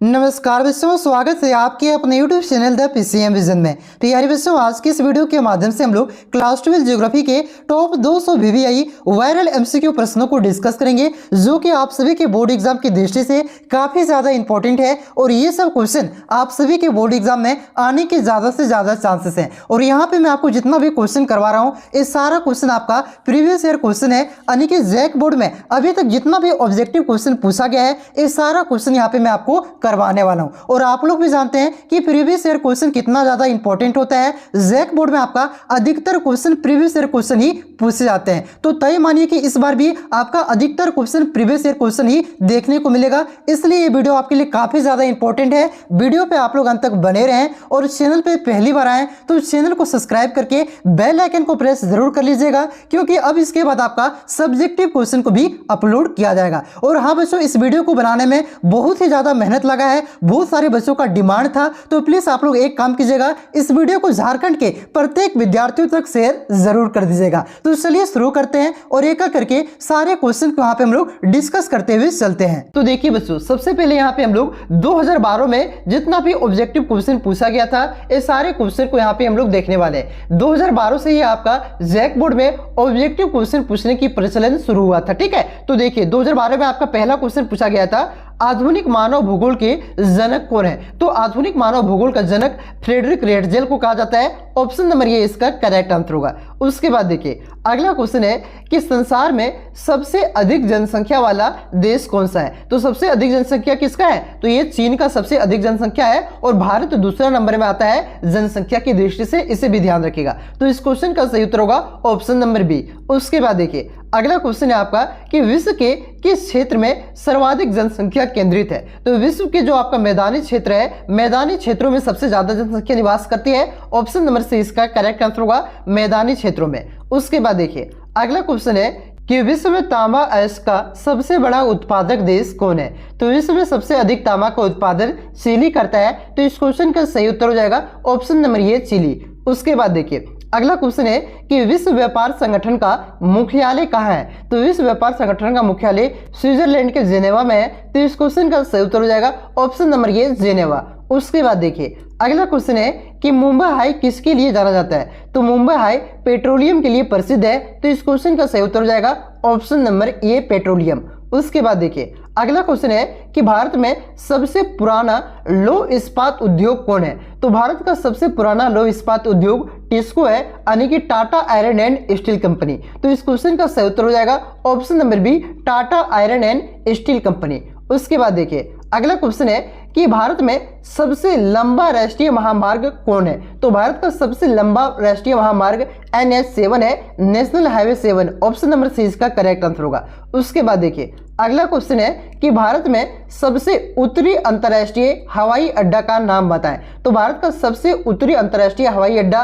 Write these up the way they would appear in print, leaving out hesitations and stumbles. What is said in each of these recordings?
नमस्कार बच्चों, स्वागत है आपके अपने YouTube channel the PCM vision में। तो यार बच्चों, आज की इस वीडियो के माध्यम से हम लोग क्लास 12 ज्योग्राफी के टॉप 200 VVI वायरल MCQ प्रश्नों को डिस्कस करेंगे, जो कि आप सभी के बोर्ड एग्जाम की दृष्टि से काफी ज्यादा इंपॉर्टेंट है। और ये सब क्वेश्चन आप सभी के बोर्ड एग्जाम में आने के ज्यादा से ज्यादा चांसेस हैं। और यहाँ पे मैं आपको जितना भी क्वेश्चन करवा रहा हूँ, ये सारा क्वेश्चन आपका प्रीवियस ईयर क्वेश्चन है, यानी कि जैक बोर्ड में अभी तक जितना भी ऑब्जेक्टिव क्वेश्चन पूछा गया है, ये सारा क्वेश्चन यहाँ पे मैं आपको करवाने वाला हूं। और आप लोग भी जानते हैं कि प्रीवियस ईयर क्वेश्चन कितना ज्यादा इंपॉर्टेंट होता है। जैक बोर्ड में आपका अधिकतर क्वेश्चन प्रीवियस ईयर क्वेश्चन ही पूछे जाते हैं। तो तय मानिए कि इस बार भी आपका अधिकतर क्वेश्चन प्रीवियस ईयर क्वेश्चन ही देखने को मिलेगा, इसलिए ये वीडियो आपके लिए काफी ज्यादा इंपॉर्टेंट है। वीडियो पे आप लोग अंत तक बने रहें और चैनल पे पहली बार आए तो चैनल को सब्सक्राइब करके बेल आइकन को प्रेस जरूर कर लीजिएगा, क्योंकि अब इसके बाद आपका सब्जेक्टिव क्वेश्चन को भी अपलोड किया जाएगा। और हाँ बच्चों, इस वीडियो को बनाने में बहुत ही ज्यादा मेहनत लगा है, बहुत सारे बच्चों का डिमांड था। तो प्लीज आप लोग एक काम कीजिएगा, इस वीडियो को झारखंड के प्रत्येक विद्यार्थियों तक शेयर जरूर कर दीजिएगा। तो चलिए शुरू करते हैं और एक एक करके सारे क्वेश्चन को यहाँ पे हम लोग डिस्कस करते हुए चलते हैं। तो देखिए बच्चों, सबसे पहले यहाँ पे हम लोग 2012 में जितना भी ऑब्जेक्टिव क्वेश्चन पूछा गया था, ये सारे क्वेश्चन को यहाँ पे हम लोग देखने वाले हैं। 2012 से ही आपका जैक बोर्ड में ऑब्जेक्टिव क्वेश्चन पूछने की प्रचलन शुरू हुआ था। ठीक है, तो देखिए 2012 में आपका पहला क्वेश्चन पूछा गया था, आधुनिक मानव भूगोल के जनक कौन है। तो आधुनिक मानव भूगोल का जनक फ्रेडरिक रेटजेल को कहा जाता है। ऑप्शन नंबर ये इसका करेक्ट आंसर होगा। उसके बाद देखिए अगला क्वेश्चन है कि संसार में सबसे अधिक जनसंख्या वाला देश कौन सा है। तो सबसे अधिक जनसंख्या किसका है, तो ये चीन का सबसे अधिक जनसंख्या है और भारत दूसरा नंबर में आता है जनसंख्या की दृष्टि से, इसे भी ध्यान रखिएगा। तो इस क्वेश्चन का सही उत्तर होगा ऑप्शन नंबर बी। उसके बाद देखिए अगला क्वेश्चन है आपका कि विश्व के किस क्षेत्र में सर्वाधिक जनसंख्या केंद्रित है। तो विश्व के जो आपका मैदानी क्षेत्र है, मैदानी क्षेत्रों में सबसे ज्यादा जनसंख्या निवास करती है। ऑप्शन नंबर सी इसका करेक्ट आंसर होगा, मैदानी क्षेत्रों में। उसके बाद देखिए अगला क्वेश्चन है कि विश्व में तांबा अयस्क का सबसे बड़ा उत्पादक देश कौन है। तो विश्व में सबसे अधिक तांबा का उत्पादन चिली करता है। तो इस क्वेश्चन का सही उत्तर हो जाएगा ऑप्शन नंबर ये चिली। उसके बाद देखिए अगला क्वेश्चन है कि विश्व व्यापार संगठन का मुख्यालय कहाँ है। तो विश्व व्यापार संगठन का मुख्यालय स्विट्जरलैंड के जेनेवा में है। तो इस क्वेश्चन का सही उत्तर हो जाएगा ऑप्शन नंबर ये जेनेवा। उसके बाद देखिए अगला क्वेश्चन है कि मुंबई हाई किसके लिए जाना जाता है। तो मुंबई हाई पेट्रोलियम के लिए प्रसिद्ध है। तो इस क्वेश्चन का सही उत्तर हो जाएगा ऑप्शन नंबर ए पेट्रोलियम। उसके बाद देखिए अगला क्वेश्चन है कि भारत में सबसे पुराना लौह इस्पात उद्योग कौन है। तो भारत का सबसे पुराना लौह इस्पात उद्योग टिस्को है, यानी कि Tata iron and steel company. तो इस क्वेश्चन का सही उत्तर हो जाएगा option number B, Tata iron and steel company. उसके बाद देखिए अगला क्वेश्चन है कि भारत में सबसे लंबा राष्ट्रीय महामार्ग कौन है। तो भारत का सबसे लंबा राष्ट्रीय महामार्ग NH7 है, national highway 7। Option number C इसका करेक्ट आंसर होगा। उसके बाद देखिए अगला क्वेश्चन है कि भारत में सबसे उत्तरी अंतर्राष्ट्रीय हवाई अड्डा का नाम बताएं। तो भारत का सबसे उत्तरी अंतर्राष्ट्रीय हवाई अड्डा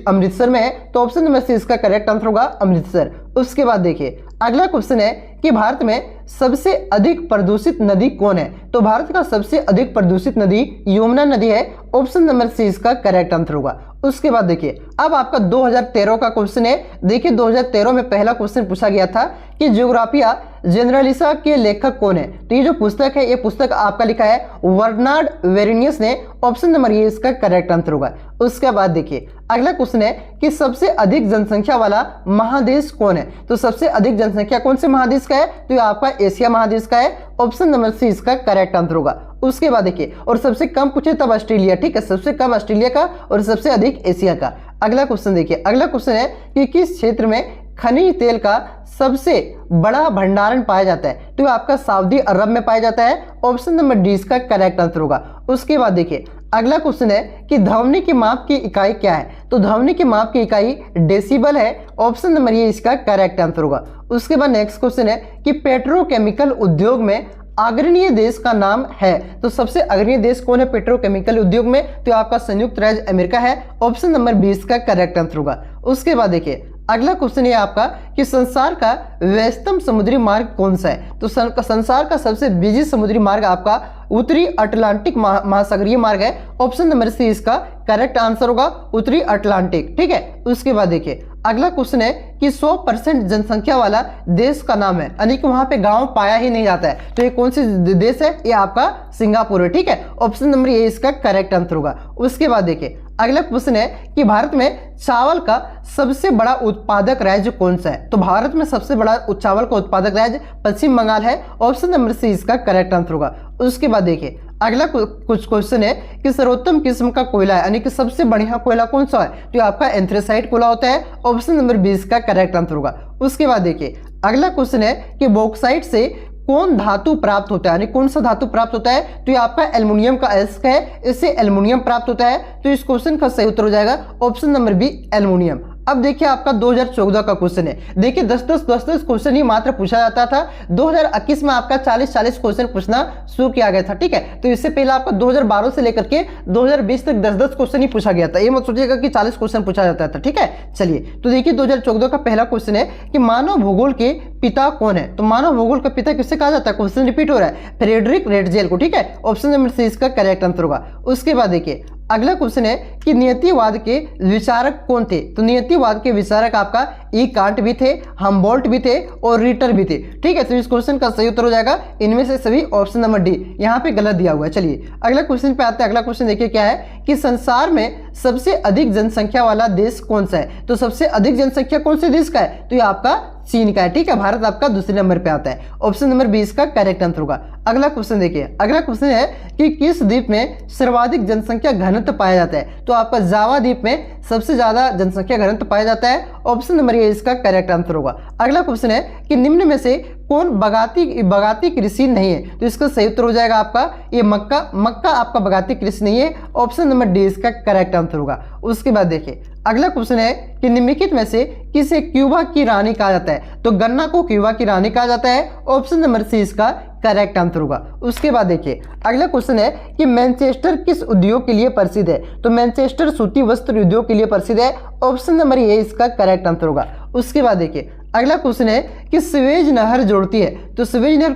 अमृतसर में है। तो ऑप्शन नंबर सी इसका करेक्ट आंसर होगा अमृतसर। उसके बाद देखिए अगला क्वेश्चन है कि भारत में सबसे अधिक प्रदूषित नदी कौन है। तो भारत का सबसे अधिक प्रदूषित नदी यमुना नदी है। ऑप्शन नंबर सी इसका करेक्ट आंसर होगा। उसके बाद देखिए अब आपका 2013 का क्वेश्चन है। देखिए 2013 में पहला क्वेश्चन पूछा गया था कि ज्योग्राफिया जनरलिसा के लेखक कौन है। तो ये जो पुस्तक है, ये पुस्तक आपका लिखा है बर्नार्ड वेरेनियस ने। ऑप्शन नंबर ये इसका करेक्ट आंसर होगा। उसके बाद देखिए अगला क्वेश्चन है कि सबसे अधिक जनसंख्या वाला महादेश कौन है। तो सबसे अधिक जनसंख्या कौन से महादेश का है, तो ये आपका एशिया महादेश का है। ऑप्शन नंबर सी इसका करेक्ट आंसर होगा। उसके बाद देखिए और सबसे कम पूछे तब ऑस्ट्रेलिया, ठीक है, सबसे कम ऑस्ट्रेलिया का और सबसे अधिक एशिया का। अगला क्वेश्चन देखिए अगला क्वेश्चन है कि किस क्षेत्र में खनिज तेल का सबसे बड़ा भंडारण पाया जाता है। तो आपका सऊदी अरब में पाया जाता है। ऑप्शन नंबर डी इसका करेक्ट आंसर होगा। उसके बाद देखिए अगला क्वेश्चन है कि ध्वनि की माप की इकाई क्या है। तो ध्वनि की माप की इकाई डेसिबल है। ऑप्शन नंबर ये इसका करेक्ट आंसर होगा। उसके बाद नेक्स्ट क्वेश्चन है कि पेट्रोकेमिकल उद्योग में अग्रणीय देश का नाम है। तो सबसे अग्रणीय देश कौन है पेट्रोकेमिकल उद्योग में, तो आपका संयुक्त राज्य अमेरिका है। ऑप्शन नंबर 20 का करेक्ट आंसर होगा। उसके बाद देखिए अगला क्वेश्चन है आपका कि संसार का व्यस्तम समुद्री मार्ग कौन सा है। तो संसार का सबसे बिजी समुद्री मार्ग आपका उत्तरी अटलांटिक महासागरीय मार्ग है। ऑप्शन नंबर सी इसका करेक्ट आंसर होगा, उत्तरी अटलांटिक। ठीक है, उसके बाद देखिए अगला क्वेश्चन है कि 100% जनसंख्या वाला देश का नाम है, यानी कि वहां पे गांव पाया ही नहीं जाता है, तो ये कौन सी देश है? ये आपका सिंगापुर है। ठीक है, ऑप्शन नंबर ए इसका करेक्ट आंसर होगा। उसके बाद देखिए अगला क्वेश्चन है कि भारत में चावल का सबसे बड़ा उत्पादक राज्य कौन सा है? तो भारत में सबसे बड़ा चावल का उत्पादक राज्य पश्चिम बंगाल है। ऑप्शन नंबर सी इसका करेक्ट आंसर होगा। उसके बाद देखिए अगला कुछ क्वेश्चन है कि सर्वोत्तम किस्म का कोयला है, यानी कि सबसे बढ़िया कोयला कौन सा है? तो आपका एंथ्रेसाइट कोयला होता है। ऑप्शन नंबर 20 का करेक्ट आंसर होगा। उसके बाद देखिए अगला क्वेश्चन है कि बॉक्साइट से कौन धातु प्राप्त होता है, यानी कौन सा धातु प्राप्त होता है? तो ये आपका एल्युमिनियम का अयस्क है, इससे एल्युमिनियम प्राप्त होता है। तो इस क्वेश्चन का सही उत्तर हो जाएगा ऑप्शन नंबर बी एल्युमिनियम। अब देखिए आपका 2014 का क्वेश्चन है। देखिए 10-10 क्वेश्चन ही मात्र पूछा जाता था। 2021 में आपका 40-40 क्वेश्चन पूछना शुरू किया गया था। ठीक है, तो इससे पहले आपका 2012 से लेकर के 2020 तक 10-10 क्वेश्चन ही पूछा गया था। ये मत सोचिएगा कि 40 क्वेश्चन पूछा जाता था। ठीक है, चलिए तो देखिए 2014 का पहला क्वेश्चन है कि मानव भूगोल के पिता कौन है? तो मानव भूगोल का पिता किससे कहा जाता है? क्वेश्चन रिपीट हो रहा है, फ्रेडरिक रेटजेल को। ठीक है, ऑप्शन नंबर सी इसका करेक्ट आंसर होगा। उसके बाद देखिए अगला क्वेश्चन है कि नियतिवाद के विचारक कौन थे? तो नियतिवाद के विचारक आपका ई कांट भी थे, हम्बोल्ट भी थे और रिटर भी थे। ठीक है, तो इस क्वेश्चन का सही उत्तर हो जाएगा इनमें से सभी ऑप्शन नंबर डी, यहाँ पे गलत दिया हुआ है। चलिए अगला क्वेश्चन पे आते हैं। अगला क्वेश्चन देखिए क्या है कि संसार में सबसे अधिक जनसंख्या वाला देश कौन सा है? तो सबसे अधिक जनसंख्या कौन से देश का है? तो ये आपका चीन का है। ठीक है, भारत आपका दूसरे नंबर पे आता है। ऑप्शन नंबर 20 का करेक्ट आंसर होगा। अगला क्वेश्चन देखिए, अगला क्वेश्चन है कि किस द्वीप में सर्वाधिक जनसंख्या घनत्व पाया जाता है? तो आपका जावा द्वीप में सबसे ज्यादा जनसंख्या घनत्व पाया जाता है। ऑप्शन नंबर ए इसका करेक्ट आंसर होगा। अगला क्वेश्चन है कि निम्न में से कौन बगाती कृषि नहीं है? तो इसका सही उत्तर हो जाएगा आपका ये मक्का आपका बगाती कृषि नहीं है। ऑप्शन नंबर डी इसका करेक्ट आंसर होगा। उसके बाद देखिए अगला क्वेश्चन है कि निम्नलिखित में से किसे क्यूबा की रानी कहा जाता है? तो गन्ना को क्यूबा की रानी कहा जाता है। ऑप्शन नंबर सी इसका करेक्ट आंसर होगा। उसके बाद देखिए अगला क्वेश्चन है कि मैनचेस्टर किस उद्योग के लिए प्रसिद्ध है? तो मैनचेस्टर सूती वस्त्र उद्योग के लिए प्रसिद्ध है। ऑप्शन नंबर ए इसका करेक्ट आंसर होगा। उसके बाद देखिए अगला क्वेश्चन है कि स्वेज नहर जोड़ती है। तो स्वेज नहर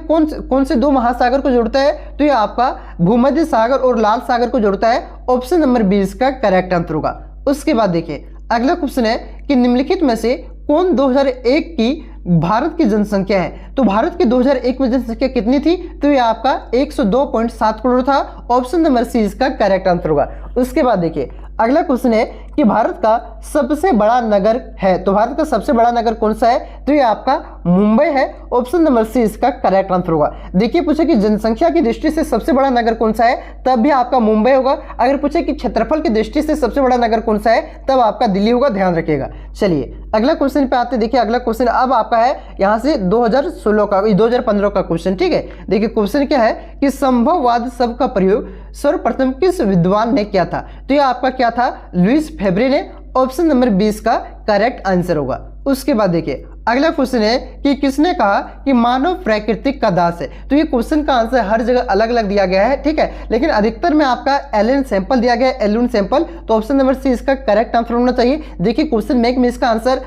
कौन से दो महासागर को जोड़ता है? तो ये आपका भूमध्य सागर और लाल सागर को जोड़ता है। ऑप्शन नंबर 20 का करेक्ट आंसर होगा। उसके बाद देखिए अगला क्वेश्चन है कि निम्नलिखित में से कौन 2001 की भारत की जनसंख्या है? तो भारत की 2001 में जनसंख्या कितनी थी? तो ये आपका 102.7 करोड़ था। ऑप्शन नंबर सी इसका करेक्ट आंसर होगा। उसके बाद देखिए अगला क्वेश्चन है कि भारत का सबसे बड़ा नगर है। तो भारत का सबसे बड़ा नगर कौन सा है? तो ये आपका मुंबई है। ऑप्शन नंबर सी इसका करेक्ट आंसर होगा। देखिए पूछे कि जनसंख्या की दृष्टि से सबसे बड़ा नगर कौन सा है, तब भी आपका मुंबई होगा। अगर पूछे कि क्षेत्रफल की दृष्टि से सबसे बड़ा नगर कौन सा है, तब आपका दिल्ली होगा, ध्यान रखिएगा। चलिए अगला क्वेश्चन पे आते हैं। देखिए अगला क्वेश्चन अब आपका है यहाँ से 2015 का क्वेश्चन। ठीक है, देखिए क्वेश्चन क्या है कि संभववाद शब्द का प्रयोग सर्वप्रथम किस विद्वान ने किया था? तो ये आपका क्या था? लुइस फेब्रे ने। ऑप्शन नंबर 20 का करेक्ट आंसर होगा। उसके बाद देखिए अगला क्वेश्चन है कि किसने कहा कि मानव प्राकृतिक का दास है? तो ये क्वेश्चन का आंसर हर जगह अलग अलग दिया गया है। ठीक है, लेकिन अधिकतर में आपका एलन सैंपल दिया गया है, एलन सैंपल। तो ऑप्शन नंबर सी इसका करेक्ट आंसर होना चाहिए। देखिए क्वेश्चन बैंक में इसका आंसर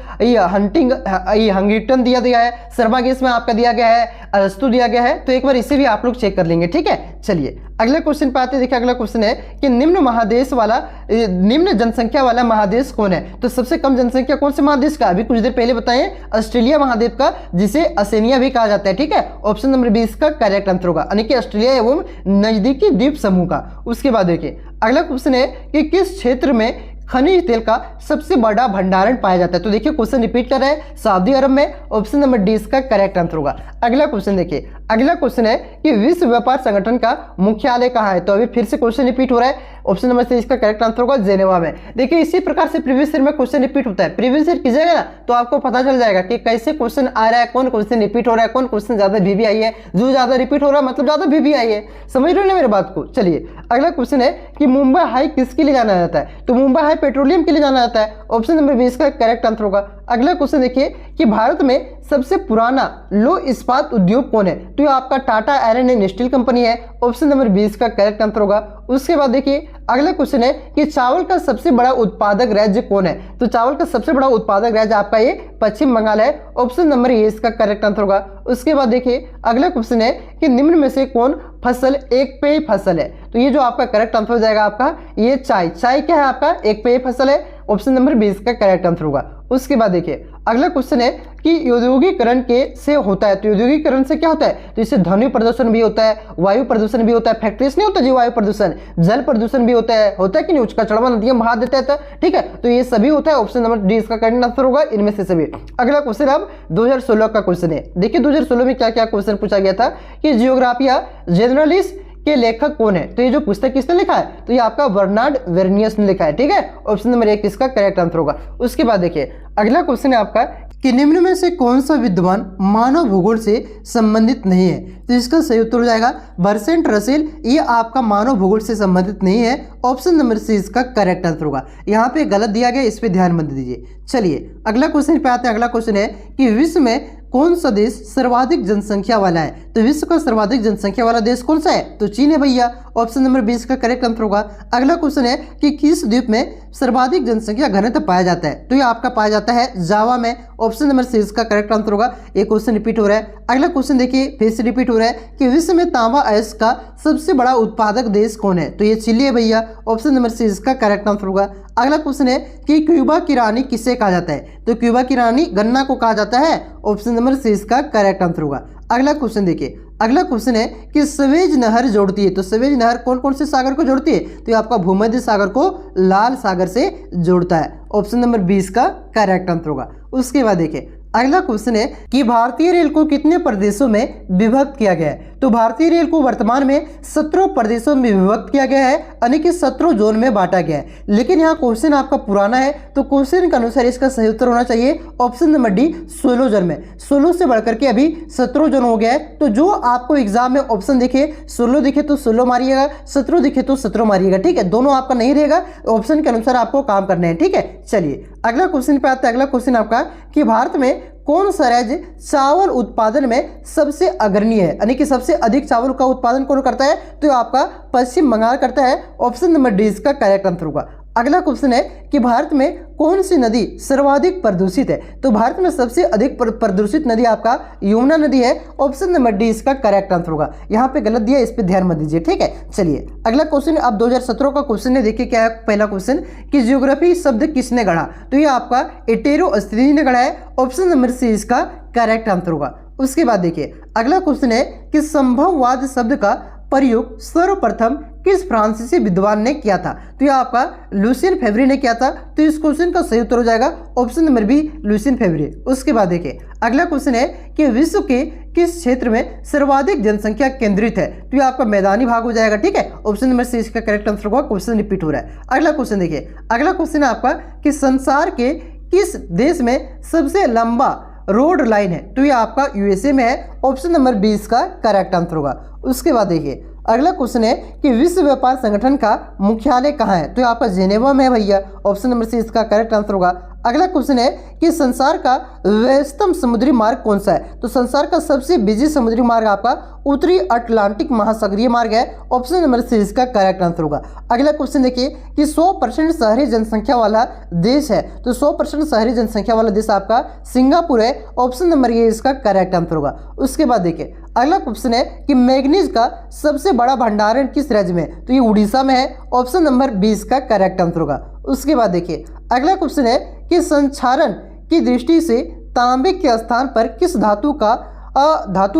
हंटिंगटन दिया गया है, शर्मा गेस में आपका दिया गया है, अरस्तु दिया गया है। तो एक बार इसे भी आप लोग चेक कर लेंगे। ठीक है, चलिए अगले क्वेश्चन पे आते हैं। देखिए अगला क्वेश्चन है कि निम्न जनसंख्या वाला महादेश कौन है? तो सबसे कम जनसंख्या कौन से महादेश का? अभी कुछ देर पहले बताएं, ऑस्ट्रेलिया महाद्वीप का, जिसे ओसेनिया भी कहा जाता है। ठीक है, ऑप्शन नंबर 20 का करेक्ट आंसर होगा, यानी कि ऑस्ट्रेलिया एवं नजदीकी द्वीप समूह का। उसके बाद देखिए अगला क्वेश्चन है कि किस क्षेत्र में खनिज तेल का सबसे बड़ा भंडारण पाया जाता है? तो देखिए क्वेश्चन रिपीट कर रहे हैं, सऊदी अरब में। ऑप्शन नंबर डी इसका करेक्ट आंसर होगा। अगला क्वेश्चन देखिए, अगला क्वेश्चन है कि विश्व व्यापार संगठन का मुख्यालय कहाँ है? तो अभी फिर से क्वेश्चन रिपीट हो रहा है। ऑप्शन नंबर सी इसका करेक्ट आंसर होगा, जेनेवा में। देखिए इसी प्रकार से प्रीवियस ईयर में क्वेश्चन रिपीट होता है। प्रीवियस ईयर कीजिएगा ना तो आपको पता चल जाएगा कि कैसे क्वेश्चन आ रहा है, कौन क्वेश्चन रिपीट हो रहा है, कौन क्वेश्चन ज्यादा वीवी आई है। जो ज्यादा रिपीट हो रहा है मतलब ज्यादा वीवी आई है। समझ रहे हो ना मेरे बात को? चलिए अगला क्वेश्चन है कि मुंबई हाई किसके लिए जाना जाता है? तो मुंबई हाई पेट्रोलियम के लिए जाना जाता है। ऑप्शन नंबर 20 का करेक्ट आंसर होगा। अगला क्वेश्चन देखिए कि भारत में सबसे पुराना लो इस्पात उद्योग कौन है? तो ये आपका Tata iron and steel company है। ऑप्शन नंबर 20 का करेक्ट आंसर होगा। उसके बाद देखिए अगला क्वेश्चन है कि चावल का सबसे बड़ा उत्पादक राज्य कौन है? तो चावल का सबसे बड़ा उत्पादक राज्य आपका ये पश्चिम बंगाल है। ऑप्शन नंबर ए इसका करेक्ट आंसर होगा। उसके बाद देखिए अगला क्वेश्चन है कि निम्न में से कौन फसल एक पेय फसल है? तो ये जो आपका करेक्ट आंसर हो जाएगा आपका ये चाय क्या है? आपका एक पेय फसल है। ऑप्शन नंबर 20 का करेक्ट आंसर होगा। उसके बाद देखिए अगला क्वेश्चन है कि औद्योगिकरण के से होता है, तो औद्योगिकरण से क्या होता है, तो इससे ध्वनि प्रदूषण भी होता है, वायु प्रदूषण भी होता है, फैक्ट्रीज नहीं होता जी वायु प्रदूषण, जल प्रदूषण भी होता है कि नहीं, उसका चढ़वा नदियां बहा देता है, ठीक है, तो ये सभी होता है। ऑप्शन नंबर डी इसका करेक्ट आंसर होगा इनमें से सभी। अगला क्वेश्चन अब 2016 का क्वेश्चन है। देखिए 2016 में क्या क्या क्वेश्चन पूछा गया था कि जियोग्राफिया जनरलिस के लेखक कौन है, तो ये जो पुस्तक किसने लिखा है, तो ये आपका बर्नार्ड वेर्नियस ने लिखा है, ठीक है। ऑप्शन नंबर 1 इसका करेक्ट आंसर होगा। उसके बाद देखिए अगला क्वेश्चन है आपका कि निम्न में से कौन सा विद्वान मानव भूगोल से संबंधित नहीं है, तो इसका सही उत्तर हो जाएगा बर्ट्रैंड रसेल, ये आपका मानव भूगोल से संबंधित नहीं है। ऑप्शन नंबर सी इसका करेक्ट आंसर होगा। यहाँ पे गलत दिया गया, इस पे ध्यान मत दीजिए। चलिए अगला क्वेश्चन पे आते हैं। अगला क्वेश्चन है कि विश्व में कौन सा देश सर्वाधिक जनसंख्या वाला है, तो विश्व का सर्वाधिक जनसंख्या वाला देश कौन सा है, तो चीन है भैया। ऑप्शन नंबर 20 का करेक्ट आंसर होगा। अगला क्वेश्चन है कि किस द्वीप में सर्वाधिक जनसंख्या घनत्व पाया जाता है, तो ये आपका पाया जाता है जावा में। ऑप्शन नंबर सी इसका करेक्ट आंसर होगा। ये क्वेश्चन रिपीट हो रहा है। अगला क्वेश्चन देखिए फिर से रिपीट हो रहा है कि विश्व में तांबा अयस्क का सबसे बड़ा उत्पादक देश कौन है, तो ये चिली है भैया। ऑप्शन नंबर सी इसका करेक्ट आंसर होगा। अगला क्वेश्चन है कि क्यूबा की रानी किसे कहा जाता है, तो क्यूबा की रानी गन्ना को कहा जाता है। ऑप्शन नंबर सी इसका करेक्ट आंसर होगा। अगला क्वेश्चन देखिए अगला क्वेश्चन है कि सवेज नहर जोड़ती है, तो सवेज नहर कौन कौन से सागर को जोड़ती है, तो ये आपका भूमध्य सागर को लाल सागर से जोड़ता है। ऑप्शन नंबर 20 का करेक्ट आंसर होगा। उसके बाद देखिए अगला क्वेश्चन है कि भारतीय रेल को कितने प्रदेशों में विभक्त किया गया है, तो भारतीय रेल को वर्तमान में 17 प्रदेशों में विभक्त किया गया है, यानी कि 17 जोन में बांटा गया है। लेकिन यहाँ क्वेश्चन आपका पुराना है, तो क्वेश्चन के अनुसार इसका सही उत्तर होना चाहिए ऑप्शन नंबर डी 16 जोन में। 16 से बढ़कर के अभी 17 जोन हो गया है। तो जो आपको एग्जाम में ऑप्शन दिखे 16 दिखे तो 16 मारिएगा, 17 दिखे तो 17 मारिएगा, ठीक है। दोनों आपका नहीं रहेगा, ऑप्शन के अनुसार आपको काम करना है, ठीक है। चलिए अगला क्वेश्चन पे आता है। अगला क्वेश्चन आपका कि भारत में कौन सा राज्य चावल उत्पादन में सबसे अग्रणी है, यानी कि सबसे अधिक चावल का उत्पादन कौन करता है, तो आपका पश्चिम बंगाल करता है। ऑप्शन नंबर डी इसका करेक्ट आंसर होगा। अगला क्वेश्चन है कि भारत में कौन सी नदी सर्वाधिक प्रदूषित है, तो भारत में सबसे अधिक प्रदूषित नदी आपका यमुना नदी है। ऑप्शन नंबर डी इसका करेक्ट आंसर होगा। यहाँ पे गलत दिया, इस पे ध्यान मत दीजिए, ठीक है। चलिए अगला क्वेश्चन अब 2017 का क्वेश्चन है। देखिए क्या है पहला क्वेश्चन कि ज्योग्राफी शब्द किसने गढ़ा, तो ये आपका एटेरोस्थिनी ने गढ़ा है। ऑप्शन नंबर सी इसका करेक्ट आंसर होगा। उसके बाद देखिए अगला क्वेश्चन है कि संभववाद शब्द का प्रयोग सर्वप्रथम किस फ्रांसीसी विद्वान ने किया था, तो यह आपका लुसियन फेवरी ने किया था। तो इस क्वेश्चन का सही उत्तर हो जाएगा ऑप्शन नंबर बी लुसियन फेवरी। उसके बाद देखिए अगला क्वेश्चन है कि विश्व के किस क्षेत्र में सर्वाधिक जनसंख्या केंद्रित है, तो यह आपका मैदानी भाग हो जाएगा, ठीक है। ऑप्शन नंबर सी इसका करेक्ट आंसर होगा। क्वेश्चन रिपीट हो रहा है। अगला क्वेश्चन देखिए अगला क्वेश्चन है आपका कि संसार के किस देश में सबसे लंबा रोड लाइन है, तो ये आपका यूएसए में है। ऑप्शन नंबर 20 का करेक्ट आंसर होगा। उसके बाद देखिए अगला क्वेश्चन है कि विश्व व्यापार संगठन का मुख्यालय कहाँ है, तो ये आपका जेनेवा में है भैया। ऑप्शन नंबर सी इसका करेक्ट आंसर होगा। अगला क्वेश्चन है कि संसार का व्यस्तम समुद्री मार्ग कौन सा है, तो संसार का सबसे बिजी समुद्री मार्ग आपका उत्तरी अटलांटिक महासागरीय मार्ग है। ऑप्शन नंबर सी इसका करेक्ट आंसर होगा। अगला क्वेश्चन देखिए कि 100% शहरी जनसंख्या वाला देश है, तो 100% शहरी जनसंख्या वाला देश आपका सिंगापुर है। ऑप्शन नंबर ये इसका करेक्ट आंसर होगा। उसके बाद देखिए अगला क्वेश्चन है कि मैग्नीज का सबसे बड़ा भंडारण किस राज्य में, तो ये उड़ीसा में है। ऑप्शन नंबर 20 का करेक्ट आंसर होगा। उसके बाद देखिए अगला क्वेश्चन है कि संक्षारण की दृष्टि से तांबे के स्थान पर किस धातु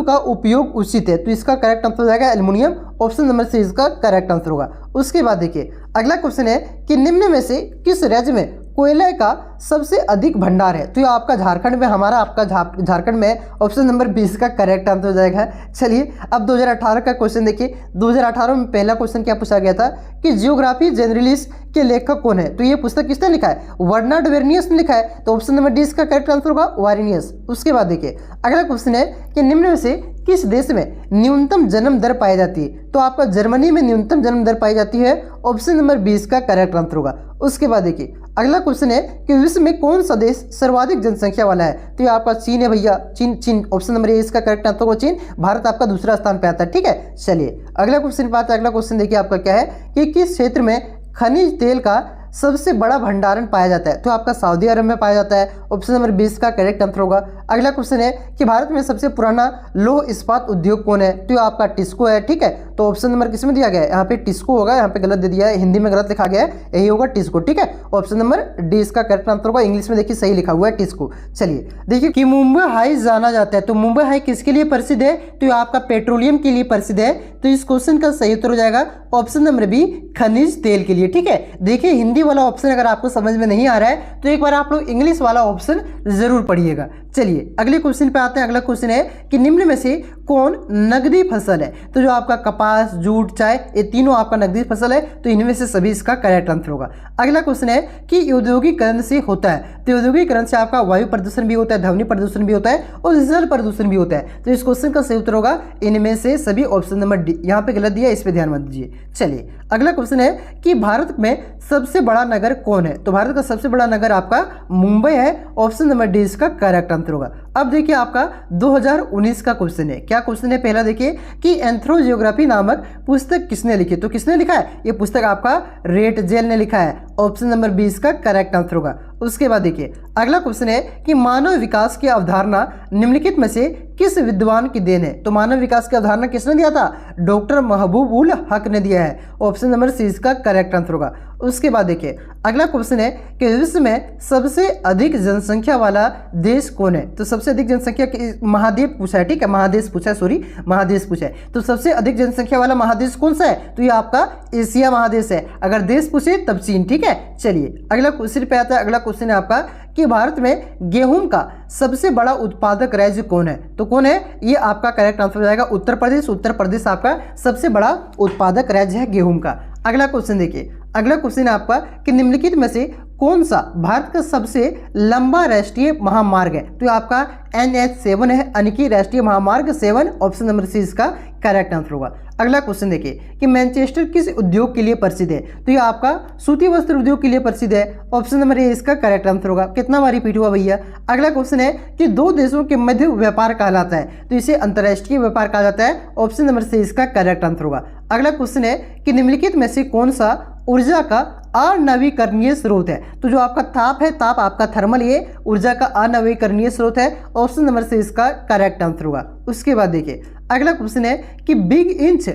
का उपयोग उचित है, तो इसका करेक्ट आंसर हो जाएगा एल्युमिनियम। ऑप्शन नंबर सी इसका करेक्ट आंसर होगा। उसके बाद देखिए अगला क्वेश्चन है कि निम्न में से किस राज्य में कोयले का सबसे अधिक भंडार है, तो ये आपका झारखंड में, हमारा आपका झारखंड में। ऑप्शन नंबर 20 का करेक्ट आंसर हो जाएगा। चलिए अब 2018 का क्वेश्चन देखिए। 2018 में पहला क्वेश्चन क्या पूछा गया था कि जियोग्राफी जनरलिस के लेखक कौन है, तो ये पुस्तक किसने लिखा है, बर्नार्ड वेर्नियस ने लिखा है। तो ऑप्शन नंबर डी इसका करेक्ट आंसर होगा वारेनियस। उसके बाद देखिए अगला क्वेश्चन है कि निम्न में से किस देश में न्यूनतम जन्म दर पाई जाती है, तो आपका जर्मनी में न्यूनतम जन्म दर पाई जाती है। ऑप्शन नंबर 20 का करेक्ट आंसर होगा। उसके बाद देखिए अगला क्वेश्चन है कि विश्व में कौन सा देश सर्वाधिक जनसंख्या वाला है, तो ये आपका चीन है भैया। चीन ऑप्शन नंबर ए इसका करेक्ट आंसर होगा चीन। भारत आपका दूसरा स्थान पे आता है, ठीक है। चलिए अगला क्वेश्चन पे आता है। अगला क्वेश्चन देखिए आपका क्या है कि किस क्षेत्र में खनिज तेल का सबसे बड़ा भंडारण पाया जाता है, तो आपका सऊदी अरब में पाया जाता है। ऑप्शन नंबर 20 का करेक्ट आंसर होगा। अगला क्वेश्चन है कि भारत में सबसे पुराना लौह इस्पात उद्योग कौन है, तो आपका टिस्को है, ठीक है। तो ऑप्शन नंबर किस में दिया गया है, यहाँ पे टिस्को होगा, यहाँ पे गलत दे दिया है, हिंदी में गलत लिखा गया है, यही होगा टिस्को। ठीक है, ऑप्शन नंबर डी इसका करेक्ट आंसर होगा। इंग्लिश में देखिए सही लिखा हुआ है टिस्को। चलिए देखिए कि मुंबई हाई जाना जाता है, तो मुंबई हाई किसके लिए प्रसिद्ध है, तो ये आपका पेट्रोलियम के लिए प्रसिद्ध है। तो इस क्वेश्चन का सही उत्तर हो जाएगा ऑप्शन नंबर बी, खनिज तेल के लिए। ठीक है, देखिए हिंदी वाला ऑप्शन अगर आपको समझ में नहीं आ रहा है तो एक बार आप लोग इंग्लिश वाला ऑप्शन जरूर पढ़िएगा। चलिए अगले क्वेश्चन पे आते हैं। अगला क्वेश्चन है कि निम्न में से कौन नगदी फसल है, तो जो आपका कपास, जूट, चाय, ये तीनों आपका नगदी फसल है, तो इनमें से सभी इसका करेक्ट आंसर होगा। अगला क्वेश्चन है कि औद्योगिकरण से होता है, तो औद्योगिकरण से आपका वायु प्रदूषण भी होता है, ध्वनि प्रदूषण भी होता है और जल प्रदूषण भी होता है। तो इस क्वेश्चन का सही उत्तर होगा इनमें से सभी, ऑप्शन नंबर डी। यहाँ पे गलत दिया, इस पे ध्यान मत दीजिए। चलिए अगला क्वेश्चन है कि भारत में सबसे बड़ा नगर कौन है, तो भारत का सबसे बड़ा नगर आपका मुंबई है, ऑप्शन नंबर डी इसका करेक्ट आंसर होगा। अब देखिए आपका 2019 का क्वेश्चन है। क्या क्वेश्चन है, पहला देखिए कि एंथ्रोजियोग्राफी नामक पुस्तक किसने लिखी, तो किसने लिखा है, ये पुस्तक आपका रेट जेल ने लिखा है, ऑप्शन नंबर 20 का करेक्ट आंसर होगा। उसके बाद देखिए अगला क्वेश्चन है कि मानव विकास की अवधारणा निम्नलिखित में से किस विद्वान की देन है, तो मानव विकास की अवधारणा किसने दिया था, डॉक्टर महबूब उल हक ने दिया है, ऑप्शन नंबर सी इसका करेक्ट आंसर होगा। उसके बाद देखिए अगला क्वेश्चन है कि विश्व में सबसे अधिक जनसंख्या वाला देश कौन है, तो सबसे अधिक जनसंख्या महाद्वीप पूछा है। ठीक है, महादेश पूछा है, सॉरी महादेश पूछा है। तो सबसे अधिक जनसंख्या वाला महादेश कौन सा है, तो ये आपका एशिया महादेश है। अगर देश पूछे तब चीन। ठीक है, चलिए अगला क्वेश्चन पे आता है। अगला क्वेश्चन है आपका कि भारत में गेहूं का सबसे बड़ा उत्पादक राज्य कौन है, तो कौन है, ये आपका करेक्ट आंसर हो जाएगा उत्तर प्रदेश। उत्तर प्रदेश आपका सबसे बड़ा उत्पादक राज्य है गेहूं का। अगला क्वेश्चन देखिए, अगला क्वेश्चन है आपका कि निम्नलिखित में से कौन सा भारत का सबसे लंबा राष्ट्रीय महामार्ग है, तो आपका NH7 है, यानी कि राष्ट्रीय महामार्ग 7, ऑप्शन नंबर सी इसका करेक्ट आंसर होगा। अगला क्वेश्चन देखिए कि मैनचेस्टर किस उद्योग के लिए प्रसिद्ध है, तो ये आपका सूती वस्त्र उद्योग के लिए प्रसिद्ध है, ऑप्शन नंबर ए इसका करेक्ट आंसर होगा। कितना बार रिपीट हुआ भैया। अगला क्वेश्चन है कि दो देशों के मध्य व्यापार कहलाता है, तो इसे अंतर्राष्ट्रीय व्यापार कहा जाता है, ऑप्शन नंबर सी इसका करेक्ट आंसर होगा। अगला क्वेश्चन है कि निम्नलिखित में से कौन सा ऊर्जा का अनवीकरणीय स्रोत है, तो जो आपका ताप है, ताप आपका थर्मल, ये ऊर्जा का अनवीकरणीय स्रोत है, ऑप्शन नंबर से इसका करेक्ट आंसर होगा। उसके बाद देखिए अगला क्वेश्चन है कि बिग इंच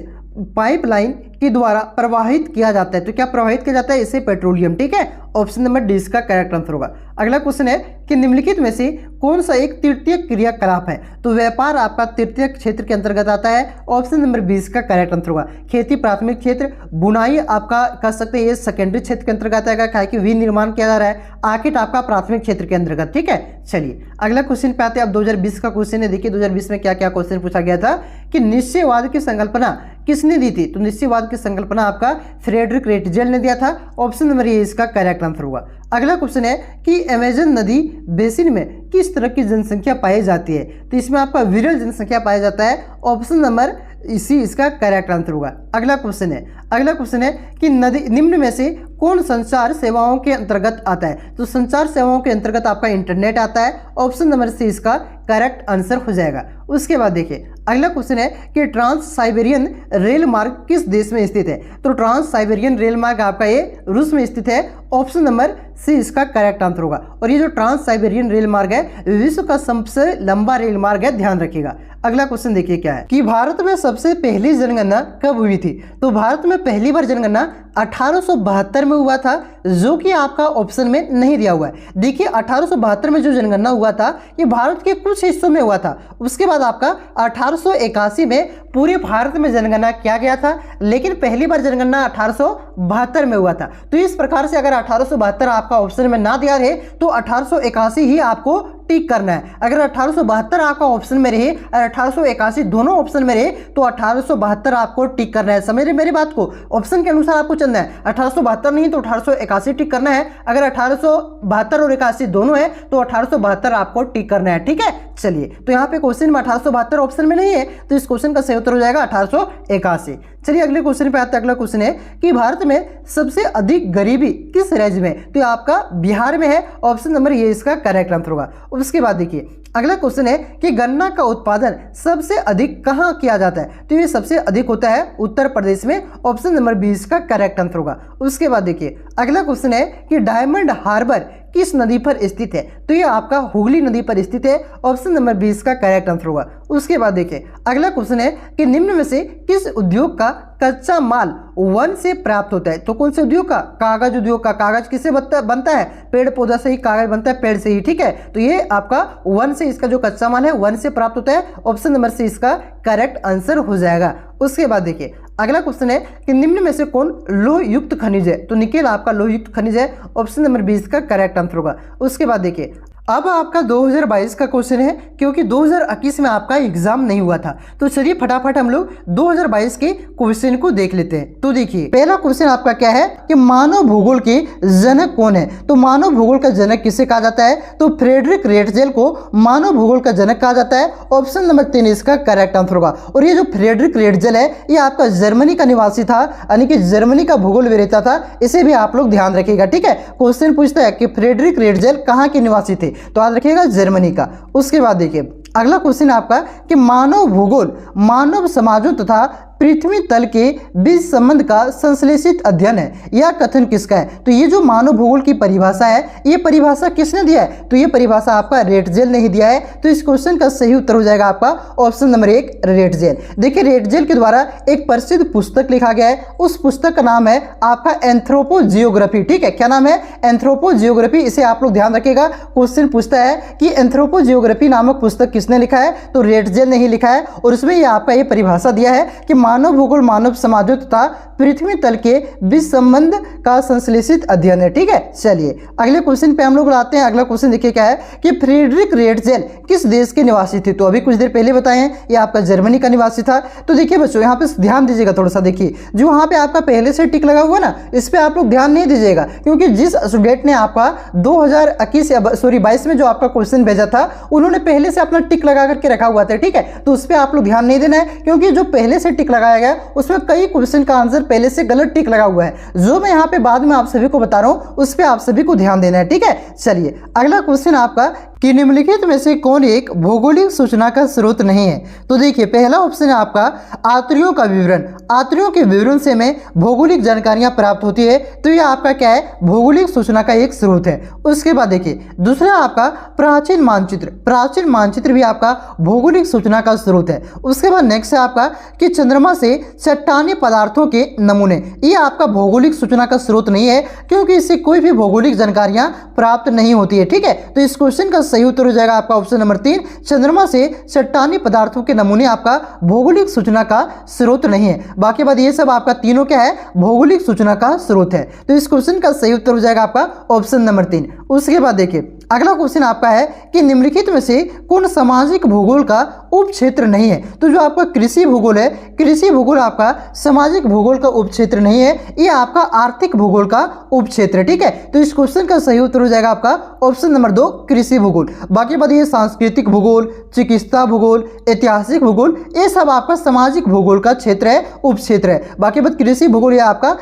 पाइपलाइन के द्वारा प्रवाहित किया जाता है, तो क्या प्रवाहित किया जाता है, इसे पेट्रोलियम। ठीक है, ऑप्शन नंबर डी इसका करेक्ट आंसर होगा। अगला क्वेश्चन है कि निम्नलिखित में से कौन सा एक तृतीय क्रियाकलाप है, तो व्यापार आपका तृतीय क्षेत्र के अंतर्गत आता है, ऑप्शन नंबर 20 का करेक्ट आंसर होगा। खेती प्राथमिक क्षेत्र, बुनाई आपका कह सकते हैं ये सेकेंडरी क्षेत्र के अंतर्गत आएगा, क्या कि विनिर्माण किया जा रहा है, आर्किट आपका प्राथमिक क्षेत्र के अंतर्गत। ठीक है, चलिए अगला क्वेश्चन पे आते हैं। अब 2020 का क्वेश्चन है। देखिए 2020 में क्या क्या क्वेश्चन पूछा गया था कि निश्चयवाद की संकल्पना किसने दी थी, तो निश्चयवाद की संकल्पना आपका फ्रेडरिक रेटजेल ने दिया था, ऑप्शन नंबर ए इसका करेक्ट आंसर होगा। अगला क्वेश्चन है कि अमेजन नदी बेसिन में किस तरह की जनसंख्या पाई जाती है, तो इसमें आपका विरल जनसंख्या पाया जाता है, ऑप्शन नंबर इसी इसका करेक्ट आंसर होगा। अगला क्वेश्चन है कि नदी निम्न में से कौन संचार सेवाओं के अंतर्गत आता है, तो संचार सेवाओं के अंतर्गत आपका इंटरनेट आता है, ऑप्शन नंबर सी इसका करेक्ट आंसर हो जाएगा। उसके बाद देखिए अगला क्वेश्चन है कि ट्रांस साइबेरियन रेल मार्ग किस देश में स्थित है, तो ट्रांस साइबेरियन रेल मार्ग आपका ये रूस में स्थित है, ऑप्शन नंबर सी इसका करेक्ट आंसर होगा। और ये जो ट्रांस साइबेरियन रेल मार्ग है विश्व का सबसे लंबा रेल मार्ग है, ध्यान रखिएगा। अगला क्वेश्चन देखिए क्या है कि भारत में सबसे पहली जनगणना कब हुई थी, तो भारत में पहली बार जनगणना 1872 में हुआ था, जो कि आपका ऑप्शन में नहीं दिया हुआ है। देखिए 1872 में जो जनगणना हुआ था ये भारत के कुछ हिस्सों में हुआ था, उसके बाद आपका 1881 में पूरे भारत में जनगणना किया गया था, लेकिन पहली बार जनगणना 1872 में हुआ था। तो इस प्रकार से अगर 1872 आपका ऑप्शन में ना दिया रहे तो 1881 ही आपको टिक करना है। अगर 1872 आपका ऑप्शन में रहे और 1881 दोनों ऑप्शन में रहे तो 1872 आपको टिक करना है। समझ रहे मेरी बात को, ऑप्शन के अनुसार आपको चलना है। 1872 नहीं तो 1881 टिक करना है, अगर 1872 और 81 दोनों है तो 1872 आपको टिक करना है। ठीक है, चलिए तो यहाँ पे क्वेश्चन में 1872 ऑप्शन में नहीं है, तो इस क्वेश्चन का सही उत्तर हो जाएगा 1881। चलिए अगले क्वेश्चन पे आते हैं। अगला क्वेश्चन है कि भारत में सबसे अधिक गरीबी किस राज्य में, तो आपका बिहार में है, ऑप्शन नंबर ये इसका करेक्ट आंसर होगा। उसके बाद देखिए अगला क्वेश्चन है कि गन्ना का उत्पादन सबसे अधिक कहाँ किया जाता है, तो ये सबसे अधिक होता है उत्तर प्रदेश में, ऑप्शन नंबर 20 का करेक्ट आंसर होगा। उसके बाद देखिए अगला क्वेश्चन है कि डायमंड हार्बर किस नदी पर स्थित है? तो ये आपका हुगली नदी पर स्थित है। ऑप्शन नंबर 20 का करेक्ट आंसर होगा। उसके बाद देखिए अगला क्वेश्चन है कि निम्न में से किस उद्योग का कच्चा माल वन से प्राप्त होता है? तो कौन से उद्योग का? कागज उद्योग का। कागज किससे बनता है? पेड़ पौधा से ही कागज बनता है, पेड़ से ही, ठीक है। तो ये आपका वन से, इसका जो कच्चा माल है वन से प्राप्त होता है। ऑप्शन नंबर सी इसका करेक्ट आंसर हो जाएगा। उसके बाद देखिए अगला क्वेश्चन है कि निम्न में से कौन लोह युक्त खनिज है? तो निकेल आपका लोह युक्त खनिज है। ऑप्शन नंबर 20 का करेक्ट आंसर होगा। उसके बाद देखिए अब आपका 2022 का क्वेश्चन है, क्योंकि 2021 में आपका एग्जाम नहीं हुआ था। तो चलिए फटाफट हम लोग 2022 के क्वेश्चन को देख लेते हैं। तो देखिए पहला क्वेश्चन आपका क्या है कि मानव भूगोल के जनक कौन है? तो मानव भूगोल का जनक किसे कहा जाता है? तो फ्रेडरिक रेटजेल को मानव भूगोल का जनक कहा जाता है। ऑप्शन नंबर 3 इसका करेक्ट आंसर होगा। और ये जो फ्रेडरिक रेटजेल है ये आपका जर्मनी का निवासी था, यानी कि जर्मनी का भूगोल विजेता था। इसे भी आप लोग ध्यान रखिएगा, ठीक है। क्वेश्चन पूछता है कि फ्रेडरिक रेटजेल कहाँ के निवासी थे? तो याद रखिएगा जर्मनी का। उसके बाद देखिए अगला क्वेश्चन आपका कि मानव भूगोल मानव समाजों तथा पृथ्वी तल के बीच संबंध का संश्लेषित अध्ययन है। यह कथन किसका है? तो ये जो मानव भूगोल की परिभाषा है ये परिभाषा किसने दिया है? तो ये परिभाषा आपका रेटजेल ने ही दिया है। तो इस क्वेश्चन का सही उत्तर हो जाएगा आपका ऑप्शन नंबर 1 रेटजेल। देखिए रेटजेल के द्वारा एक प्रसिद्ध पुस्तक लिखा गया है, उस पुस्तक का नाम है आपका एंथ्रोपोजियोग्राफी, ठीक है। क्या नाम है? एंथ्रोपोजियोग्राफी। इसे आप लोग ध्यान रखिएगा। क्वेश्चन पूछता है कि एंथ्रोपोजियोग्राफी नामक पुस्तक किसने लिखा है? तो रेटजेल ने ही लिखा है। और उसमें ये आपका ये परिभाषा दिया है कि मानव भूगोल मानव समाजों तथा पृथ्वी तल के बीच संबंध का संश्लेषित अध्ययन है, ठीक है। चलिए अगले क्वेश्चन पे हम लोग आते हैं। अगला क्वेश्चन देखिए क्या है कि फ्रेडरिक रेटजेल किस देश के निवासी थे? तो अभी कुछ देर पहले बताए हैं ये आपका जर्मनी का निवासी था। तो देखिए बच्चों यहाँ पे ध्यान दीजिएगा थोड़ा सा। देखिए जो वहाँ पे आपका पहले से टिक लगा हुआ ना, इस पे आप लोग ध्यान नहीं दीजिएगा, क्योंकि जिस स्टूडेंट ने आपका 2022 में जो आपका क्वेश्चन भेजा था उन्होंने पहले से अपना टिक लगा करके रखा हुआ था, ठीक है। तो उस पर आप लोग ध्यान नहीं देना है, क्योंकि जो पहले से टिक लगाया गया उसमें कई क्वेश्चन का आंसर पहले से गलत टिक लगा हुआ है। जो मैं यहाँ पे बाद में आप सभी को बता रहा हूँ उस पर आप सभी को ध्यान देना है, ठीक है। चलिए अगला क्वेश्चन आपका कि निम्नलिखित में से कौन एक भौगोलिक सूचना का स्रोत नहीं है? तो देखिए पहला ऑप्शन है आपका आर्द्रियों का विवरण। आर्द्रियों के विवरण से हमें भौगोलिक जानकारियां प्राप्त होती है। तो यह आपका क्या है? भौगोलिक सूचना का एक स्रोत है। उसके बाद देखिए दूसरा आपका प्राचीन मानचित्र। प्राचीन मानचित्र भी आपका भौगोलिक सूचना का स्रोत है। उसके बाद नेक्स्ट है आपका कि चंद्रमा से चट्टानी पदार्थों के नमूने। ये आपका भौगोलिक सूचना का स्रोत नहीं है, क्योंकि इससे कोई भी भौगोलिक जानकारियां प्राप्त नहीं होती है, ठीक है। तो इस क्वेश्चन का सही उत्तर हो जाएगा आपका ऑप्शन नंबर 3, चंद्रमा से चट्टानी पदार्थों के नमूने आपका भौगोलिक सूचना का स्रोत नहीं है। बाकी बात ये सब आपका तीनों क्या है? भौगोलिक सूचना का स्रोत है। तो इस क्वेश्चन का सही उत्तर हो जाएगा आपका ऑप्शन नंबर 3। उसके बाद देखिए अगला क्वेश्चन आपका है कि निम्नलिखित में से कौन सामाजिक भूगोल का उप क्षेत्र नहीं है? तो जो आपका कृषि भूगोल है, कृषि भूगोल आपका सामाजिक भूगोल का उप क्षेत्र नहीं है, ये आपका आर्थिक भूगोल का उप क्षेत्र है, ठीक है। तो इस क्वेश्चन का सही उत्तर हो जाएगा आपका ऑप्शन नंबर 2 कृषि भूगोल। बाकी बात ये सांस्कृतिक भूगोल, चिकित्सा भूगोल, ऐतिहासिक भूगोल, ये सब आपका सामाजिक भूगोल का क्षेत्र है, उप क्षेत्र है। बाकी बात कृषि भूगोल ये आपका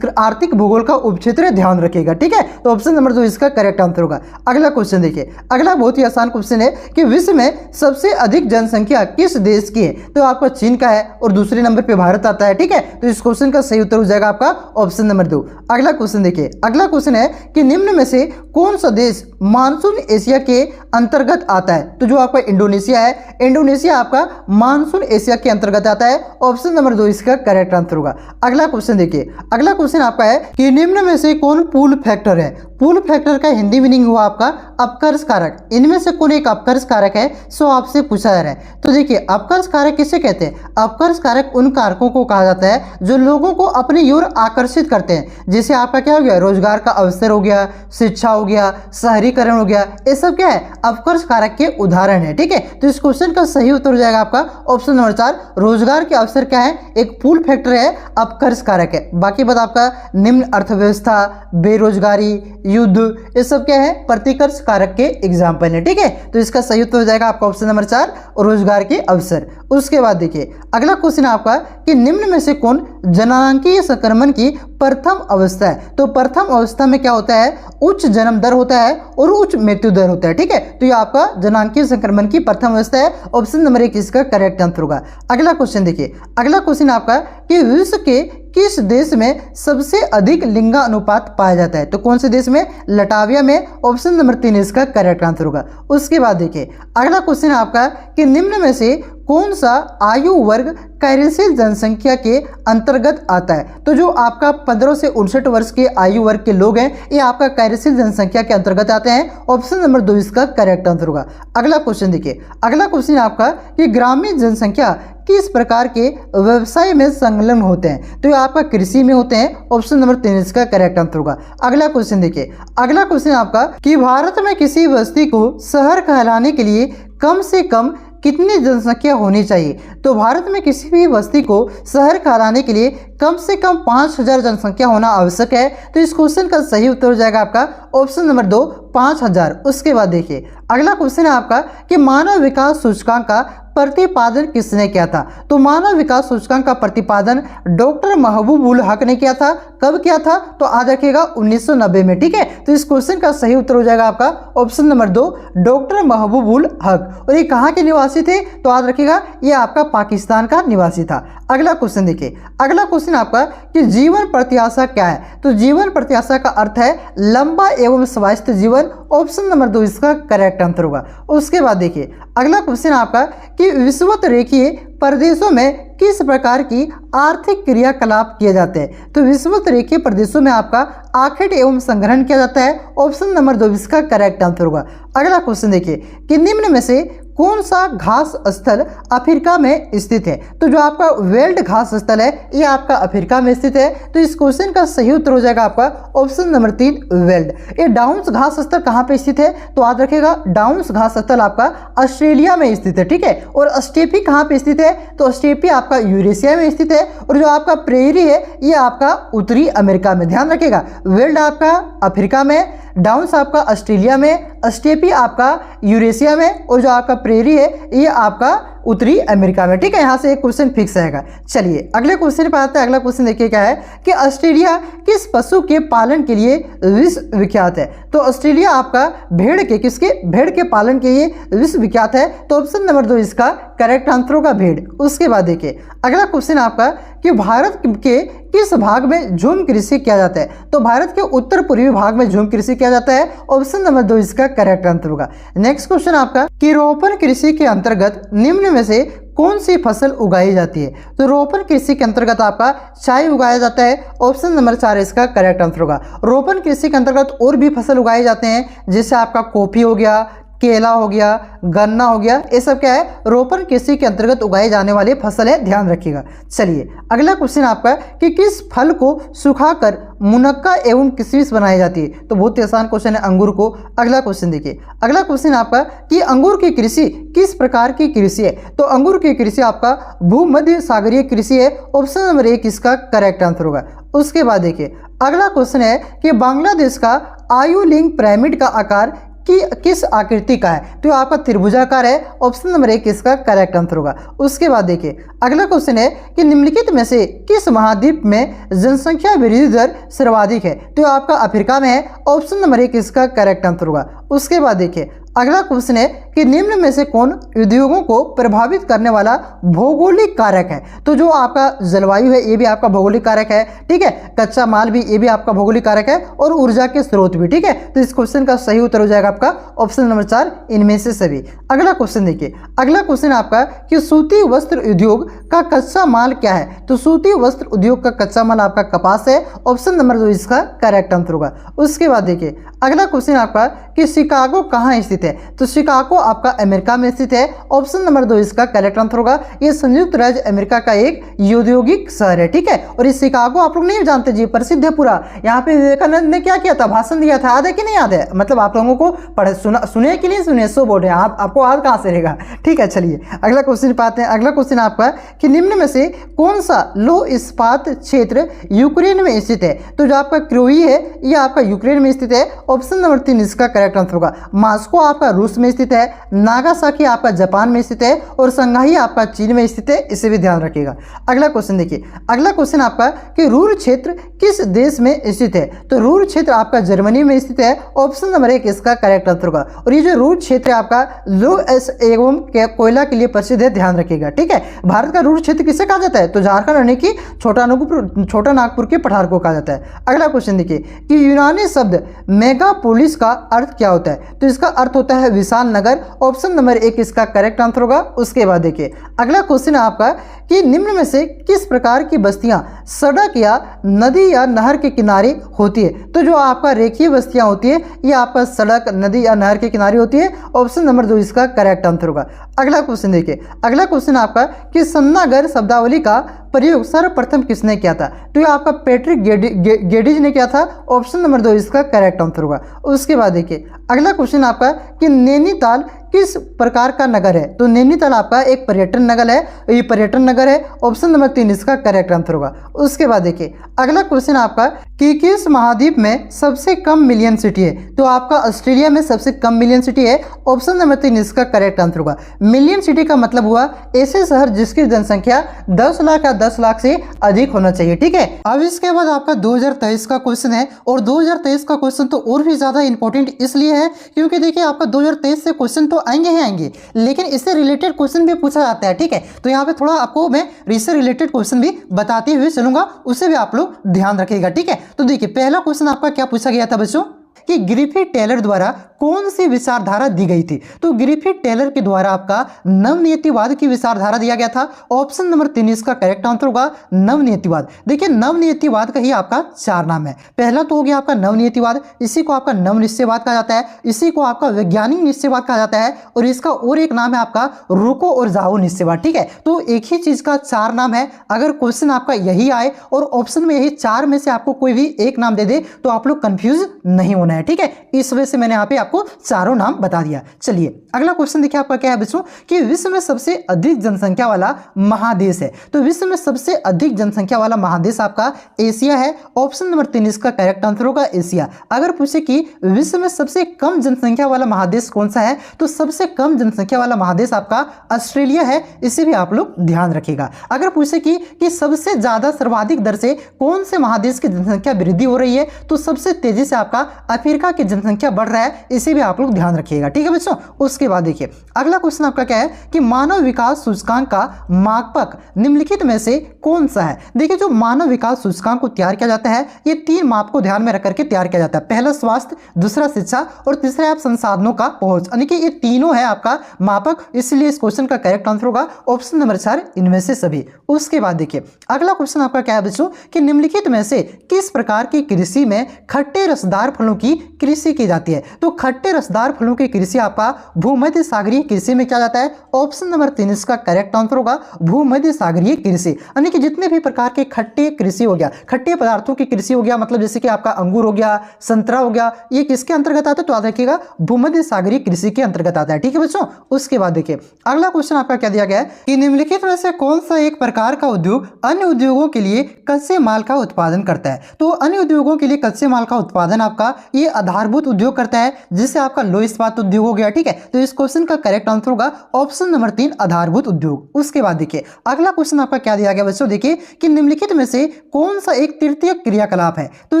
आर्थिक भूगोल का उप क्षेत्र है, ध्यान रखिएगा, ठीक है। तो ऑप्शन नंबर 2 इसका करेक्ट आंसर होगा। अगला क्वेश्चन देखिए, अगला बहुत ही आसान क्वेश्चन है कि विश्व में सबसे अधिक जनसंख्या किस देश की है? तो आपका चीन का है और दूसरे नंबर पे भारत आता है, ठीक है। तो इस क्वेश्चन का सही उत्तर हो जाएगा आपका ऑप्शन नंबर 2। अगला क्वेश्चन देखिए, अगला क्वेश्चन है कि निम्न में से कौन सा देश मानसून एशिया के अंतर्गत आता है? तो जो आपका इंडोनेशिया है, इंडोनेशिया आपका मानसून एशिया के अंतर्गत आता है। ऑप्शन नंबर 2 इसका करेक्ट आंसर होगा। अगला क्वेश्चन देखिए, अगला क्वेश्चन आपका है कि निम्न में से कौन पुल फैक्टर है? पुल फैक्टर का हिंदी मीनिंग हुआ आपका अपकर्ष कारक। इनमें से कौन एक अपकर्ष कारक है? सो आपसे पूछा जा रहा है। तो देखिए अपकर्ष कारक किसे कहते हैं? अपकर्ष कारक उन कारकों को कहा जाता है जो लोगों को अपनी ओर आकर्षित करते हैं। जैसे आपका क्या हो गया? रोजगार का अवसर हो गया, शिक्षा हो गया, शहरीकरण हो गया, ये सब क्या है? अपकर्ष कारक के उदाहरण है, ठीक है। तो इस क्वेश्चन का सही उत्तर हो जाएगा आपका ऑप्शन नंबर 4, रोजगार के अवसर क्या है? एक पुल फैक्टर है, अपकर्ष कारक है। बाकी बात आपका निम्न अर्थव्यवस्था, बेरोजगारी, युद्ध, ये सब क्या है? प्रतिकर्ष कारक के एग्जाम्पल है, ठीक है। तो इसका सही उत्तर हो जाएगा आपका ऑप्शन नंबर 4, रोजगार के अवसर। उसके बाद देखिए अगला क्वेश्चन आपका कि निम्न में से कौन जनांकीय संक्रमण की प्रथम अवस्था है। तो प्रथम अवस्था में क्या होता है, उच्च जन्म दर होता है और उच्च मृत्यु दर होता है। ठीक है, तो ये आपका जनांकीय संक्रमण की प्रथम अवस्था है। ऑप्शन नंबर 1 इसका करेक्ट आंसर होगा। अगला क्वेश्चन देखिए, अगला क्वेश्चन आपका कि विश्व के किस देश में सबसे अधिक लिंगानुपात पाया जाता है। तो कौन से देश में, लटाविया में। ऑप्शन नंबर 3 इसका करेक्ट आंसर होगा। उसके बाद देखिए अगला क्वेश्चन आपका कि निम्न में से कौन सा आयु वर्ग कार्यशील जनसंख्या के अंतर्गत आता है। तो जो आपका 15 से 59 वर्ष के आयु वर्ग के लोग हैं, ये आपका कार्यशील जनसंख्या के अंतर्गत आते हैं। ऑप्शन नंबर 2 इसका करेक्ट आंसर होगा। अगला क्वेश्चन देखिए, अगला क्वेश्चन आपका कि ग्रामीण जनसंख्या किस प्रकार के व्यवसाय में संलग्न होते हैं। तो ये आपका कृषि में होते हैं। ऑप्शन नंबर 3 इसका करेक्ट आंसर होगा। अगला क्वेश्चन देखिए, अगला क्वेश्चन आपका कि भारत में किसी बस्ती को शहर कहलाने के लिए कम से कम कितनी जनसंख्या होनी चाहिए। तो भारत में किसी भी बस्ती को शहर कहलाने के लिए कम से कम 5000 जनसंख्या होना आवश्यक है। तो इस क्वेश्चन का सही उत्तर हो जाएगा आपका ऑप्शन नंबर 2 5000। उसके बाद देखिए अगला क्वेश्चन है आपका कि मानव विकास सूचकांक का प्रतिपादन किसने किया था। तो मानव विकास सूचकांक का प्रतिपादन डॉक्टर महबूबुल हक ने किया था। कब किया था, तो याद रखिएगा 1990 में। ठीक है, तो इस क्वेश्चन का सही उत्तर हो जाएगा आपका ऑप्शन नंबर 2 डॉक्टर महबूबुल हक। और ये कहाँ के निवासी थे, तो याद रखिएगा ये आपका पाकिस्तान का निवासी था। अगला क्वेश्चन देखिए, अगला क्वेश्चन आपका कि जीवन प्रत्याशा क्या है। तो जीवन प्रत्याशा का अर्थ है लंबा एवं स्वस्थ जीवन। ऑप्शन नंबर 2 इसका करेक्ट आंसर होगा। उसके बाद देखिए अगला क्वेश्चन आपका कि विषुवत रेखीय प्रदेशों में किस प्रकार की आर्थिक क्रियाकलाप किए जाते हैं। तो विषुवत रेखीय प्रदेशों में आपका आखेट एवं संग्रहण किया जाता है। ऑप्शन नंबर 2 इसका करेक्ट आंसर होगा। अगला क्वेश्चन देखिए कि निम्न में से कौन सा घास स्थल अफ्रीका में स्थित है। तो जो आपका वेल्ड घास स्थल है ये आपका अफ्रीका में स्थित है। तो इस क्वेश्चन का सही उत्तर हो जाएगा आपका ऑप्शन नंबर 3 वेल्ड। ये डाउन्स घास स्थल कहाँ पे स्थित है, तो याद रखिएगा डाउन्स घास स्थल आपका ऑस्ट्रेलिया में स्थित है। ठीक है, और स्टेपी कहाँ पे स्थित है, तो स्टेपी आपका यूरेशिया में स्थित है। और जो आपका प्रेरी है ये आपका उत्तरी अमेरिका में। ध्यान रखिएगा वेल्ड आपका अफ्रीका में, डाउन्स आपका ऑस्ट्रेलिया में, स्टेपी आपका यूरेशिया में, और जो आपका प्रेरी है ये आपका उत्तरी अमेरिका में। ठीक है, यहाँ से एक क्वेश्चन फिक्स आएगा। चलिए अगले क्वेश्चन पे आते हैं। अगला क्वेश्चन देखिए क्या है कि ऑस्ट्रेलिया किस पशु के पालन के लिए विश्व विख्यात है। तो ऑस्ट्रेलिया आपका भेड़ के, किसके, भेड़ के पालन के लिए विश्व विख्यात है। तो ऑप्शन नंबर 2 इसका करेक्ट आंसर होगा भेड़। उसके बाद देखिए अगला क्वेश्चन आपका कि भारत के किस भाग में झूम कृषि किया जाता है। तो भारत के उत्तर पूर्वी भाग में झूम कृषि किया जाता है। ऑप्शन नंबर 2 इसका करेक्ट आंसर होगा। नेक्स्ट क्वेश्चन आपका कि रोपण कृषि के अंतर्गत निम्न में से कौन सी फसल उगाई जाती है। तो रोपण कृषि के अंतर्गत आपका चाय उगाया जाता है। ऑप्शन नंबर 4 इसका करेक्ट आंसर होगा। रोपण कृषि के अंतर्गत और भी फसल उगाए जाते हैं, जैसे आपका कॉफी हो गया, केला हो गया, गन्ना हो गया, ये सब क्या है, रोपण कृषि के अंतर्गत उगाए जाने वाले फसल है। ध्यान रखिएगा। चलिए अगला क्वेश्चन आपका कि किस फल को सुखाकर मुनक्का एवं किशमिश बनाई जाती है। तो बहुत ही आसान क्वेश्चन है अंगूर को। अगला क्वेश्चन देखिए, अगला क्वेश्चन आपका कि अंगूर की कृषि किस प्रकार की कृषि है। तो अंगूर की कृषि आपका भूमध्य सागरीय कृषि है। ऑप्शन नंबर 1 इसका करेक्ट आंसर होगा। उसके बाद देखिए अगला क्वेश्चन है कि बांग्लादेश का आयुलिंग पिरामिड का आकार कि किस आकृति का है। तो आपका त्रिभुजाकार है। ऑप्शन नंबर 1 इसका करेक्ट आंसर होगा। उसके बाद देखिए अगला क्वेश्चन है कि निम्नलिखित में से किस महाद्वीप में जनसंख्या वृद्धि दर सर्वाधिक है। तो आपका अफ्रीका में है। ऑप्शन नंबर 1 इसका करेक्ट आंसर होगा। उसके बाद देखिए अगला क्वेश्चन है कि निम्न में से कौन उद्योगों को प्रभावित करने वाला भौगोलिक कारक है। तो जो आपका जलवायु है ये भी आपका भौगोलिक कारक है। ठीक है, कच्चा माल भी ये भी आपका भौगोलिक कारक है, और ऊर्जा के स्रोत भी। ठीक है, तो इस क्वेश्चन का सही उत्तर हो जाएगा आपका ऑप्शन नंबर 4 इनमें से सभी। अगला क्वेश्चन देखिए, अगला क्वेश्चन आपका कि सूती वस्त्र उद्योग का कच्चा माल क्या है। तो सूती वस्त्र उद्योग का कच्चा माल आपका कपास है। ऑप्शन नंबर 2 इसका करेक्ट आंसर होगा। उसके बाद देखिए अगला क्वेश्चन आपका कि शिकागो कहाँ स्थित है। तो शिकागो आपका अमेरिका में स्थित है। ऑप्शन नंबर 2 इसका करेक्ट आंसर होगा। ये संयुक्त राज्य अमेरिका का एक औद्योगिक शहर है। ठीक है, और इस शिकागो आप लोग नहीं जानते जी, प्रसिद्ध है पूरा। यहाँ पे विवेकानंद ने क्या किया था, भाषण दिया था। याद है कि नहीं याद है, मतलब आप लोगों को सुने कि नहीं सुने, सो बोल रहे हैं आप, आपको याद कहाँ से रहेगा। ठीक है, चलिए अगला क्वेश्चन पाते हैं। अगला क्वेश्चन आपका कि निम्न में से कौन सा लौह इस्पात क्षेत्र यूक्रेन में स्थित है। तो जो आपका क्रोई है ये आपका यूक्रेन में स्थित है। ऑप्शन नंबर 3 इसका करेक्ट आंसर होगा। मास्को आपका रूस में स्थित है, नागासाकी आपका जापान में स्थित है, और संघाई आपका चीन में स्थित है। इसे भी ध्यान रखिएगा। अगला क्वेश्चन देखिए, अगला क्वेश्चन आपका कि रूर क्षेत्र किस देश में स्थित है? तो रूर क्षेत्र आपका जर्मनी में स्थित है। ऑप्शन नंबर 1 इसका करेक्ट आंसर होगा। और ये जो रूर क्षेत्र है आपका लौह एवं कोयला के लिए प्रसिद्ध है, ध्यान रखिएगा, ठीक है। भारत का रूर क्षेत्र किसे कहा जाता है? तो झारखंड यानी कि छोटा नागपुर के पठार को कहा जाता है। अगला क्वेश्चन देखिए कि यूनानी शब्द मेगापोलिस का अर्थ क्या होता है? तो इसका अर्थ होता है विशाल नगर। ऑप्शन नंबर 1 इसका करेक्ट आंसर होगा। उसके बाद देखिए अगला क्वेश्चन है आपका कि निम्न में से किस प्रकार की बस्तियां सड़क या नदी या नहर के किनारे होती है? तो जो आपका रेखीय बस्तियां होती है ये आपका सड़क, नदी या नहर के किनारे होती है। ऑप्शन नंबर 2 इसका करेक्ट आंसर होगा। अगला क्वेश्चन देखिए, अगला क्वेश्चन आपका कि सन्नागर शब्दावली का प्रयोग सर्वप्रथम किसने किया था? तो ये आपका पैट्रिक गेडिज ने किया था। ऑप्शन नंबर 2 इसका करेक्ट आंसर होगा। उसके बाद देखिए अगला क्वेश्चन आपका कि नैनीताल किस प्रकार का नगर है? तो नैनीताल आपका एक पर्यटन नगर है, ये पर्यटन नगर है। ऑप्शन नंबर 3 इसका करेक्ट आंसर होगा। उसके बाद देखिए अगला क्वेश्चन आपका कि किस महाद्वीप में सबसे कम मिलियन सिटी है? तो आपका ऑस्ट्रेलिया में सबसे कम मिलियन सिटी है। ऑप्शन नंबर 3 इसका करेक्ट आंसर होगा। मिलियन सिटी का मतलब हुआ ऐसे शहर जिसकी जनसंख्या 10 लाख या 10 लाख से अधिक होना चाहिए, ठीक है। अब इसके बाद आपका 2023 का क्वेश्चन है और 2023 का क्वेश्चन तो और भी ज्यादा इंपॉर्टेंट इसलिए है क्योंकि देखिए आपका 2023 से क्वेश्चन तो आएंगे ही आएंगे, लेकिन इससे रिलेटेड क्वेश्चन भी पूछा जाता है, ठीक है। तो यहाँ पे थोड़ा आपको मैं इससे रिलेटेड क्वेश्चन भी बताते हुए चलूंगा, उसे भी आप लोग ध्यान रखिएगा, ठीक है। तो देखिए पहला क्वेश्चन आपका क्या पूछा गया था बच्चों कि ग्रिफिथ टेलर द्वारा कौन सी विचारधारा दी गई थी? तो ग्रिफिथ टेलर के द्वारा आपका नवनियतिवाद की विचारधारा दिया गया था। ऑप्शन नंबर 3 इसका करेक्ट आंसर होगा नवनियतिवाद। देखिए नवनियतिवाद का ही आपका 4 नाम है। पहला तो हो गया आपका नवनियतिवाद, इसी को आपका नवनिश्चयवाद कहा जाता है, इसी को आपका वैज्ञानिक निश्चयवाद कहा जाता है और इसका और एक नाम है आपका रोको और जाओ निश्चयवाद, ठीक है। तो एक ही चीज का 4 नाम है। अगर क्वेश्चन आपका यही आए और ऑप्शन में यही 4 में से आपको कोई भी एक नाम दे दे तो आप लोग कंफ्यूज नहीं होना है, ठीक है। इस वजह से मैंने यहाँ पे आपको चारों नाम बता दिया। चलिए अगला क्वेश्चन देखिए आपका क्या है बच्चों कि विश्व में सबसे अधिक जनसंख्या वाला महादेश है? तो विश्व में सबसे अधिक जनसंख्या वाला महादेश आपका एशिया है। ऑप्शन नंबर 3 इसका करेक्ट आंसर होगा एशिया। अगर पूछे कि विश्व में सबसे कम जनसंख्या वाला महादेश कौन सा है? तो सबसे कम जनसंख्या वाला महादेश आपका ऑस्ट्रेलिया है, इसे भी आप लोग ध्यान रखिएगा। अगर पूछे कि सबसे ज्यादा सर्वाधिक दर से कौन से महादेश की जनसंख्या वृद्धि हो रही है? तो सबसे तेजी से आपका अफ्रीका की जनसंख्या बढ़ रहा है, इसे भी आप लोग ध्यान रखिएगा, ठीक है बच्चों। उसके बाद देखिए अगला क्वेश्चन आपका क्या है कि मानव विकास सूचकांक का मापक निम्नलिखित में से कौन सा है? देखिए जो मानव विकास सूचकांक को तैयार किया जाता है ये 3 माप को ध्यान में रख करके तैयार किया जाता है। पहला स्वास्थ्य, दूसरा शिक्षा और तीसरा आप संसाधनों का पहुंच, यानी कि ये तीनों है आपका मापक, इसलिए इस क्वेश्चन का करेक्ट आंसर होगा ऑप्शन नंबर 4 इनमें से सभी। उसके बाद देखिए अगला क्वेश्चन आपका क्या है बच्चों कि निम्नलिखित में से किस प्रकार की कृषि में खट्टे रसदार फलों की कृषि की जाती है? तो खट्टे रसदार फलों की कृषि आपका भूमध्य सागरीय कृषि में किया जाता है। ऑप्शन नंबर 3 इसका करेक्ट आंसर होगा भूमध्य सागरीय कृषि, यानी कि जितने भी प्रकार के खट्टे कृषि हो गया, खट्टे पदार्थों की कृषि हो गया, मतलब जैसे कि आपका अंगूर हो गया, संतरा हो गया, ये किसके अंतर्गत आता है? तो याद रखिएगा भूमध्य सागरीय कृषि के अंतर्गत आता है, ठीक है बच्चों। उसके बाद देखिए अगला क्वेश्चन आपका क्या दिया गया है कि निम्नलिखित में से कौन सा एक प्रकार का उद्योग अन्य उद्योगों के लिए कच्चे माल का उत्पादन करता है? तो अन्य उद्योगों के लिए कच्चे माल का उत्पादन आपका ये आधारभूत उद्योग करता है, जिससे आपका लो इस्पात उद्योग हो गया, ठीक है। तो इस क्वेश्चन का करेक्ट आंसर होगा ऑप्शन नंबर 3 आधारभूत उद्योग। उसके बाद देखिए अगला क्वेश्चन आपका क्या दिया गया बच्चों, देखिए कि निम्नलिखित में से कौन सा एक तृतीय क्रियाकलाप है? तो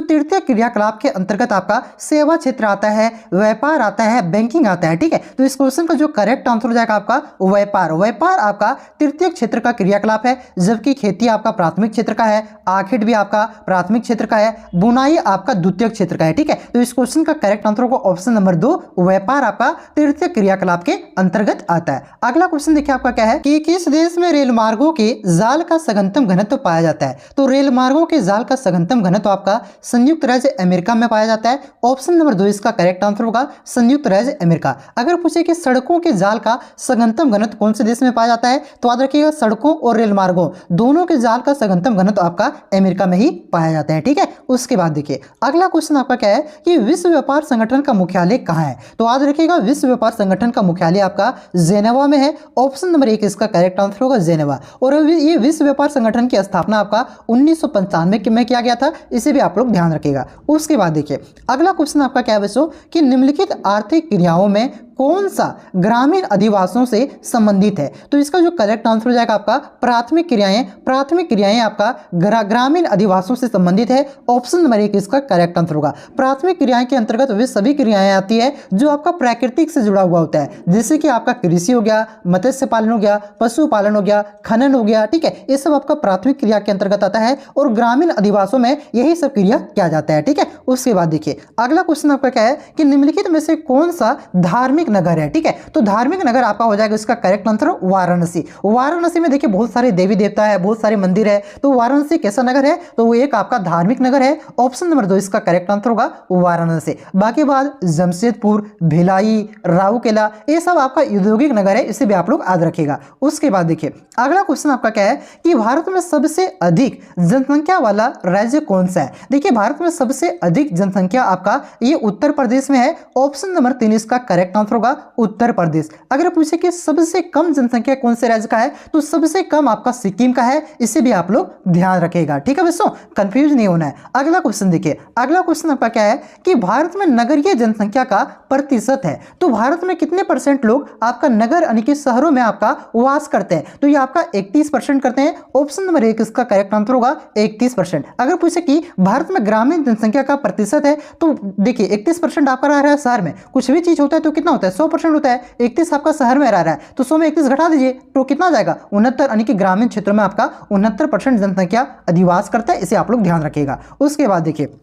तृतीय क्रियाकलाप के अंतर्गत आपका सेवा क्षेत्र आता है, व्यापार आता है, बैंकिंग आता है, ठीक है। तो इस क्वेश्चन का जो करेक्ट आंसर हो जाएगा आपका व्यापार। व्यापार आपका तृतीय क्षेत्र का क्रियाकलाप है, जबकि खेती आपका प्राथमिक क्षेत्र का है, आखिर भी आपका प्राथमिक क्षेत्र का है, बुनाई आपका द्वितीय क्षेत्र का है, ठीक है। तो इस क्वेश्चन का करेक्ट आंसर होगा ऑप्शन नंबर 2 व्यापार आपका तृतीय क्रियाकलाप के अंतर्गत आता है। अगला क्वेश्चन देखिए आपका क्या है कि किस देश में रेल मार्गों के जाल का सघनतम घनत्व पाया जाता है? तो रेल मार्गों के जाल का सघनतम घनत्व आपका संयुक्त राज्य अमेरिका में पाया जाता है। ऑप्शन नंबर 2 इसका करेक्ट आंसर होगा संयुक्त राज्य अमेरिका। अगर पूछे कि सड़कों के जाल का सघनतम घनत्व कौन से देश में पाया जाता है? तो याद रखिएगा सड़कों और रेल मार्गों दोनों के जाल का सघनतम घनत्व आपका अमेरिका में ही पाया जाता है, ठीक है। उसके बाद देखिए अगला क्वेश्चन आपका क्या है कि विश्व व्यापार संगठन का मुख्यालय कहाँ है? तो याद रखिएगा विश्व व्यापार संगठन का मुख्यालय आपका जेनेवा में है। ऑप्शन नंबर 1 इसका करेक्ट आंसर होगा जेनेवा। और ये विश्व व्यापार संगठन की स्थापना आपका 1995 में किया गया था, इसे भी आप लोग ध्यान रखिएगा। उसके बाद देखिए अगला क्वेश्चन आपका क्या है बच्चों कि निम्नलिखित आर्थिक क्रियाओं में कौन सा ग्रामीण अधिवासियों से संबंधित है? तो इसका जो करेक्ट आंसर हो जाएगा आपका प्राथमिक क्रियाएं आपका ग्रामीण अधिवासियों से संबंधित है। ऑप्शन नंबर 1 इसका करेक्ट आंसर होगा। प्राथमिक क्रियाएं के अंतर्गत वे सभी क्रियाएं आती है जो आपका प्राकृतिक से जुड़ा हुआ होता है, जैसे कि आपका कृषि हो गया, मत्स्य पालन हो गया, पशुपालन हो गया, खनन हो गया, ठीक है, ये सब आपका प्राथमिक क्रिया के अंतर्गत आता है और ग्रामीण अधिवासों में यही सब क्रिया किया जाता है, ठीक है। उसके बाद देखिए अगला क्वेश्चन आपका क्या है कि निम्नलिखित में से कौन सा धार्मिक नगर है? ठीक है, तो धार्मिक नगर आपका हो जाएगा इसका करेक्ट आंसर वाराणसी। वाराणसी में देखिए बहुत सारे देवी देवता है, बहुत सारे मंदिर है, तो वाराणसी कैसा नगर है? तो वो एक आपका धार्मिक नगर है। ऑप्शन नंबर 2 इसका करेक्ट आंसर होगा वाराणसी। बाकी बाद जमशेदपुर, भिलाई, राउरकेला, ये सब आपका औद्योगिक नगर है, इसे भी आप लोग याद रखिएगा। उसके बाद देखिए अगला क्वेश्चन आपका क्या है कि भारत में सबसे अधिक जनसंख्या वाला राज्य कौन सा है? देखिए भारत में सबसे अधिक जनसंख्या आपका ये उत्तर प्रदेश में है। ऑप्शन नंबर 3 इसका करेक्ट आंसर होगा उत्तर प्रदेश। अगर पूछे कि सबसे कम जनसंख्या कौन से राज्य का है, तो सबसे कम आपका सिक्किम का है, इसे भी आप लोग ध्यान रखिएगा, ठीक है बच्चों, कंफ्यूज नहीं होना है। अगला क्वेश्चन देखिए, अगला क्वेश्चन आपका क्या है कि भारत में नगरीय जनसंख्या का प्रतिशत है, तो भारत में कितने परसेंट लोग आपका नगर यानी कि शहरों में आपका वास करते हैं? तो ये आपका 31% करते हैं। ऑप्शन नंबर 1 इसका करेक्ट आंसर होगा 31%। अगर पूछे कि भारत में ग्रामीण जनसंख्या का प्रतिशत है, तो देखिए 31% आपका रह रहा है शहर में, कुछ भी चीज होता है तो कितना होता है 100% होता है, 31 आपका शहर में रह रहा है, तो 100 में 31 घटा दीजिए तो कितना जाएगा 69, यानी कि ग्रामीण क्षेत्रों में आपका 69% जनसंख्या अधिवास करता है, इसे आप लोग ध्यान रखिएगा। उसके बाद देखिए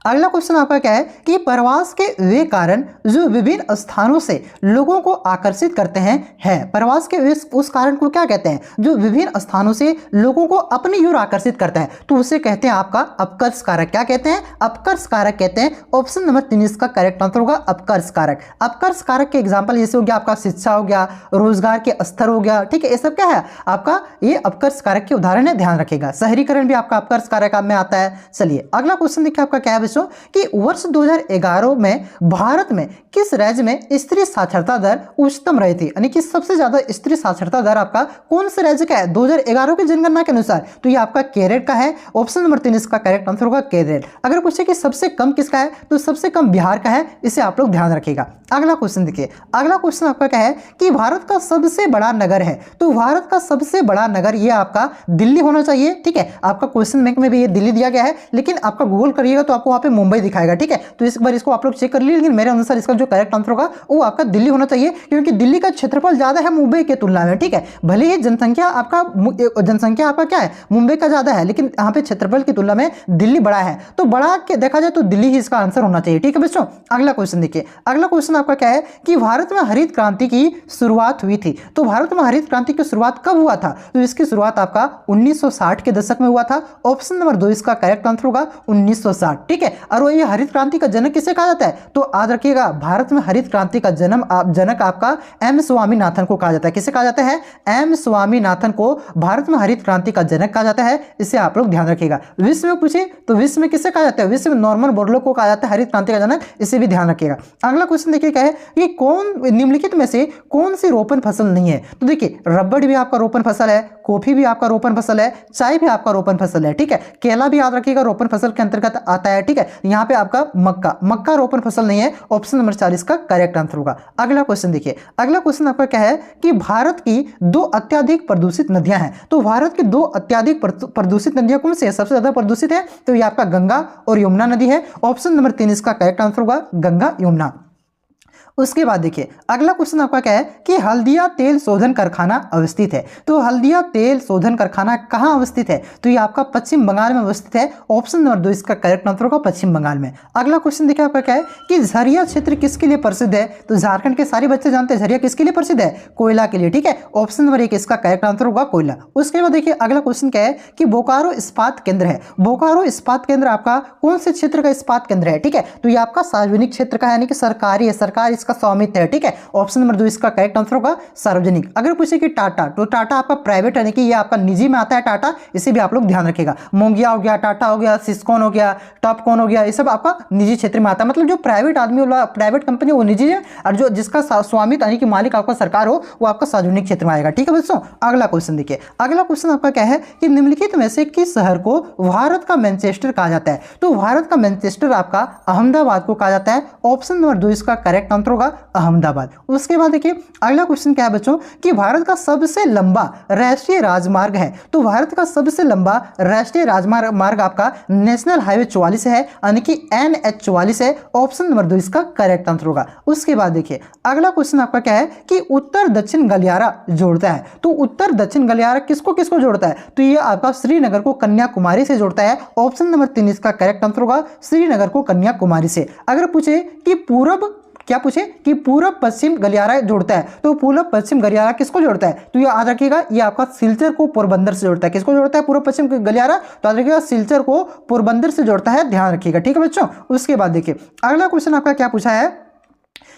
अगला क्वेश्चन आपका क्या है कि प्रवास के वे कारण जो विभिन्न स्थानों से लोगों को आकर्षित करते हैं है प्रवास के उस कारण को क्या कहते हैं जो विभिन्न स्थानों से लोगों को अपनी ओर आकर्षित करता है? तो उसे कहते हैं आपका अपकर्ष कारक। क्या कहते हैं? अपकर्ष कारक कहते हैं। ऑप्शन नंबर 3 इसका करेक्ट आंसर होगा अपकर्ष कारक। अपकर्ष कारक के एग्जाम्पल जैसे हो गया आपका शिक्षा हो गया, रोजगार के स्तर हो गया, ठीक है, ये सब क्या है आपका ये अपकर्ष कारक के उदाहरण है, ध्यान रखिएगा। शहरीकरण भी आपका अपकर्ष कारक में आता है। चलिए अगला क्वेश्चन देखिए आपका क्या है कि वर्ष 2011 में भारत में किस राज्य में स्त्री साक्षरता दर उच्चतम रही थी, यानी कि सबसे ज्यादा स्त्री साक्षरता दर आपका कौन से राज्य का है 2011 की जनगणना के अनुसार? तो ये आपका केरल का है। ऑप्शन नंबर 3 इसका करेक्ट आंसर होगा केरल। अगर पूछे कि सबसे कम किसका है, तो सबसे कम बिहार का है, इसे आप लोग ध्यान रखिएगा। अगला क्वेश्चन देखिए, अगला क्वेश्चन आपका क्या है कि भारत का सबसे बड़ा नगर है, तो भारत का सबसे बड़ा नगर ये आपका दिल्ली होना चाहिए, ठीक है। आपका क्वेश्चन बैंक में भी ये दिल्ली दिया गया है, लेकिन आपका गूगल करिएगा तो आपको वहां पे मुंबई दिखाएगा, ठीक है। तो इस बार इसको आप लोग चेक कर लीजिए, लेकिन मेरे अनुसार इसका जो करेक्ट आंसर होगा वो आपका दिल्ली होना चाहिए, क्योंकि दिल्ली का क्षेत्रफल ज्यादा है मुंबई के तुलना में, ठीक है। भले ही जनसंख्या आपका क्या है मुंबई का ज्यादा है, लेकिन यहाँ पे क्षेत्रफल की तुलना में दिल्ली बड़ा है, तो बड़ा के देखा जाए तो दिल्ली ही इसका आंसर होना चाहिए, ठीक है बच्चों। अगला क्वेश्चन देखिए, अगला क्वेश्चन आपका क्या है कि भारत में हरित क्रांति की शुरुआत हुई थी, तो भारत में हरित क्रांति की शुरुआत कब हुआ था? तो इसकी शुरुआत आपका 1960 के दशक में हुआ था। ऑप्शन नंबर 2 इसका करेक्ट आंसर होगा 1960, ठीक है। और वो ये हरित क्रांति का जनक किसे कहा जाता है? तो याद रखिएगा भारत में हरित क्रांति का जनक आपका एम स्वामीनाथन को कहा जाता है। किसे कहा जाता है? एम स्वामीनाथन को भारत में हरित क्रांति का जनक कहा जाता है, इसे आप लोग ध्यान रखिएगा। विश्व में पूछे तो विश्व में किसे कहा जाता है? विश्व में नॉर्मन बोरलॉग को कहा जाता है हरित क्रांति का जनक, इसे भी ध्यान रखिएगा। अगला क्वेश्चन देखिए क्या है कि कौन निम्नलिखित में से कौन सी रोपण फसल नहीं है? तो देखिए रबड़ भी आपका रोपण फसल है, कॉफी भी आपका रोपण फसल है, चाय भी आपका रोपण फसल है, ठीक है। केला भी याद रखिएगा रोपण फसल के अंतर्गत आता है, ठीक है। यहाँ पे आपका मक्का रोपण फसल नहीं है। ऑप्शन नंबर 4 इसका करेक्ट आंसर होगा। अगला क्वेश्चन देखिए, अगला क्वेश्चन आपका क्या है कि भारत की 2 अत्यधिक प्रदूषित नदियां हैं, तो भारत की 2 अत्यधिक प्रदूषित नदियां कौन सी है? सबसे ज्यादा प्रदूषित है तो ये आपका गंगा और यमुना नदी है। ऑप्शन नंबर 3 इसका करेक्ट आंसर होगा गंगा यमुना। उसके बाद देखिए अगला क्वेश्चन आपका क्या है कि हल्दिया तेल शोधन कारखाना अवस्थित है, तो हल्दिया तेल शोधन कारखाना कहां अवस्थित है? तो ये आपका पश्चिम बंगाल में अवस्थित है। ऑप्शन नंबर 2 इसका करेक्ट आंसर होगा पश्चिम बंगाल में। अगला क्वेश्चन देखिए आपका क्या है कि झरिया क्षेत्र किसके लिए प्रसिद्ध है? तो झारखंड के सारे बच्चे जानते हैं झरिया किसके लिए प्रसिद्ध है? कोयला के लिए, ठीक है। ऑप्शन नंबर 1 इसका करेक्ट आंसर होगा कोयला। उसके बाद देखिए अगला क्वेश्चन क्या है कि बोकारो इस्पात केंद्र है, बोकारो इस्पात केंद्र आपका कौन से क्षेत्र का इस्पात केंद्र है? ठीक है, तो ये आपका सार्वजनिक क्षेत्र का है, यानी कि सरकारी है, सरकार इसका स्वामित्व है, ठीक है। ऑप्शन नंबर 2 इसका करेक्ट आंसर होगा सार्वजनिक। अगर पूछे कि टाटा, तो टाटा आपका प्राइवेट है, यानी कि ये आपका निजी में आता है टाटा, इसे भी आप लोग ध्यान रखिएगा। मोंगिया हो गया, टाटा हो गया, सिस्कॉन हो गया, टॉपकॉन हो गया, ये सब आपका निजी क्षेत्र में आता है। मतलब जो प्राइवेट आदमी वाला प्राइवेट कंपनी वो निजी है, और जो जिसका स्वामित्व यानी कि मालिक आपका सरकार हो वो आपका सार्वजनिक क्षेत्र में आएगा, ठीक है दोस्तों। अगला क्वेश्चन देखिए, अगला क्वेश्चन आपका क्या है कि निम्नलिखित में से किस शहर को भारत का मैनचेस्टर कहा जाता है? तो भारत का मैनचेस्टर आपका अहमदाबाद को कहा जाता है। ऑप्शन नंबर 2 इसका करेक्ट आंसर होगा अहमदाबाद। उसके बाद देखिए अगला क्वेश्चन क्या है बच्चों कि भारत का सबसे लंबा राष्ट्रीय राजमार्ग है। तो भारत का सबसे लंबा राष्ट्रीय राजमार्ग आपका नेशनल हाईवे 44 है, यानी कि NH 44 है। ऑप्शन नंबर 2 इसका करेक्ट आंसर होगा। उसके बाद देखिए अगला क्वेश्चन आपका क्या है कि उत्तर दक्षिण गलियारा जोड़ता है। तो उत्तर दक्षिण गलियारा किसको किसको जोड़ता है? तो ये आपका श्रीनगर को कन्याकुमारी से जोड़ता है। ऑप्शन नंबर 3 इसका करेक्ट आंसर होगा श्रीनगर को कन्याकुमारी से। अगर पूछे कि पूर्व पश्चिम गलियारा जोड़ता है, तो पूर्व पश्चिम गलियारा किसको जोड़ता है? तो ये याद रखिएगा, ये आपका सिलचर को पोरबंदर से जोड़ता है। किसको जोड़ता है पूर्व पश्चिम गलियारा? तो याद रखिएगा सिलचर को पोरबंदर से जोड़ता है, ध्यान रखिएगा, ठीक है बच्चों। उसके बाद देखिए अगला क्वेश्चन आपका क्या पूछा है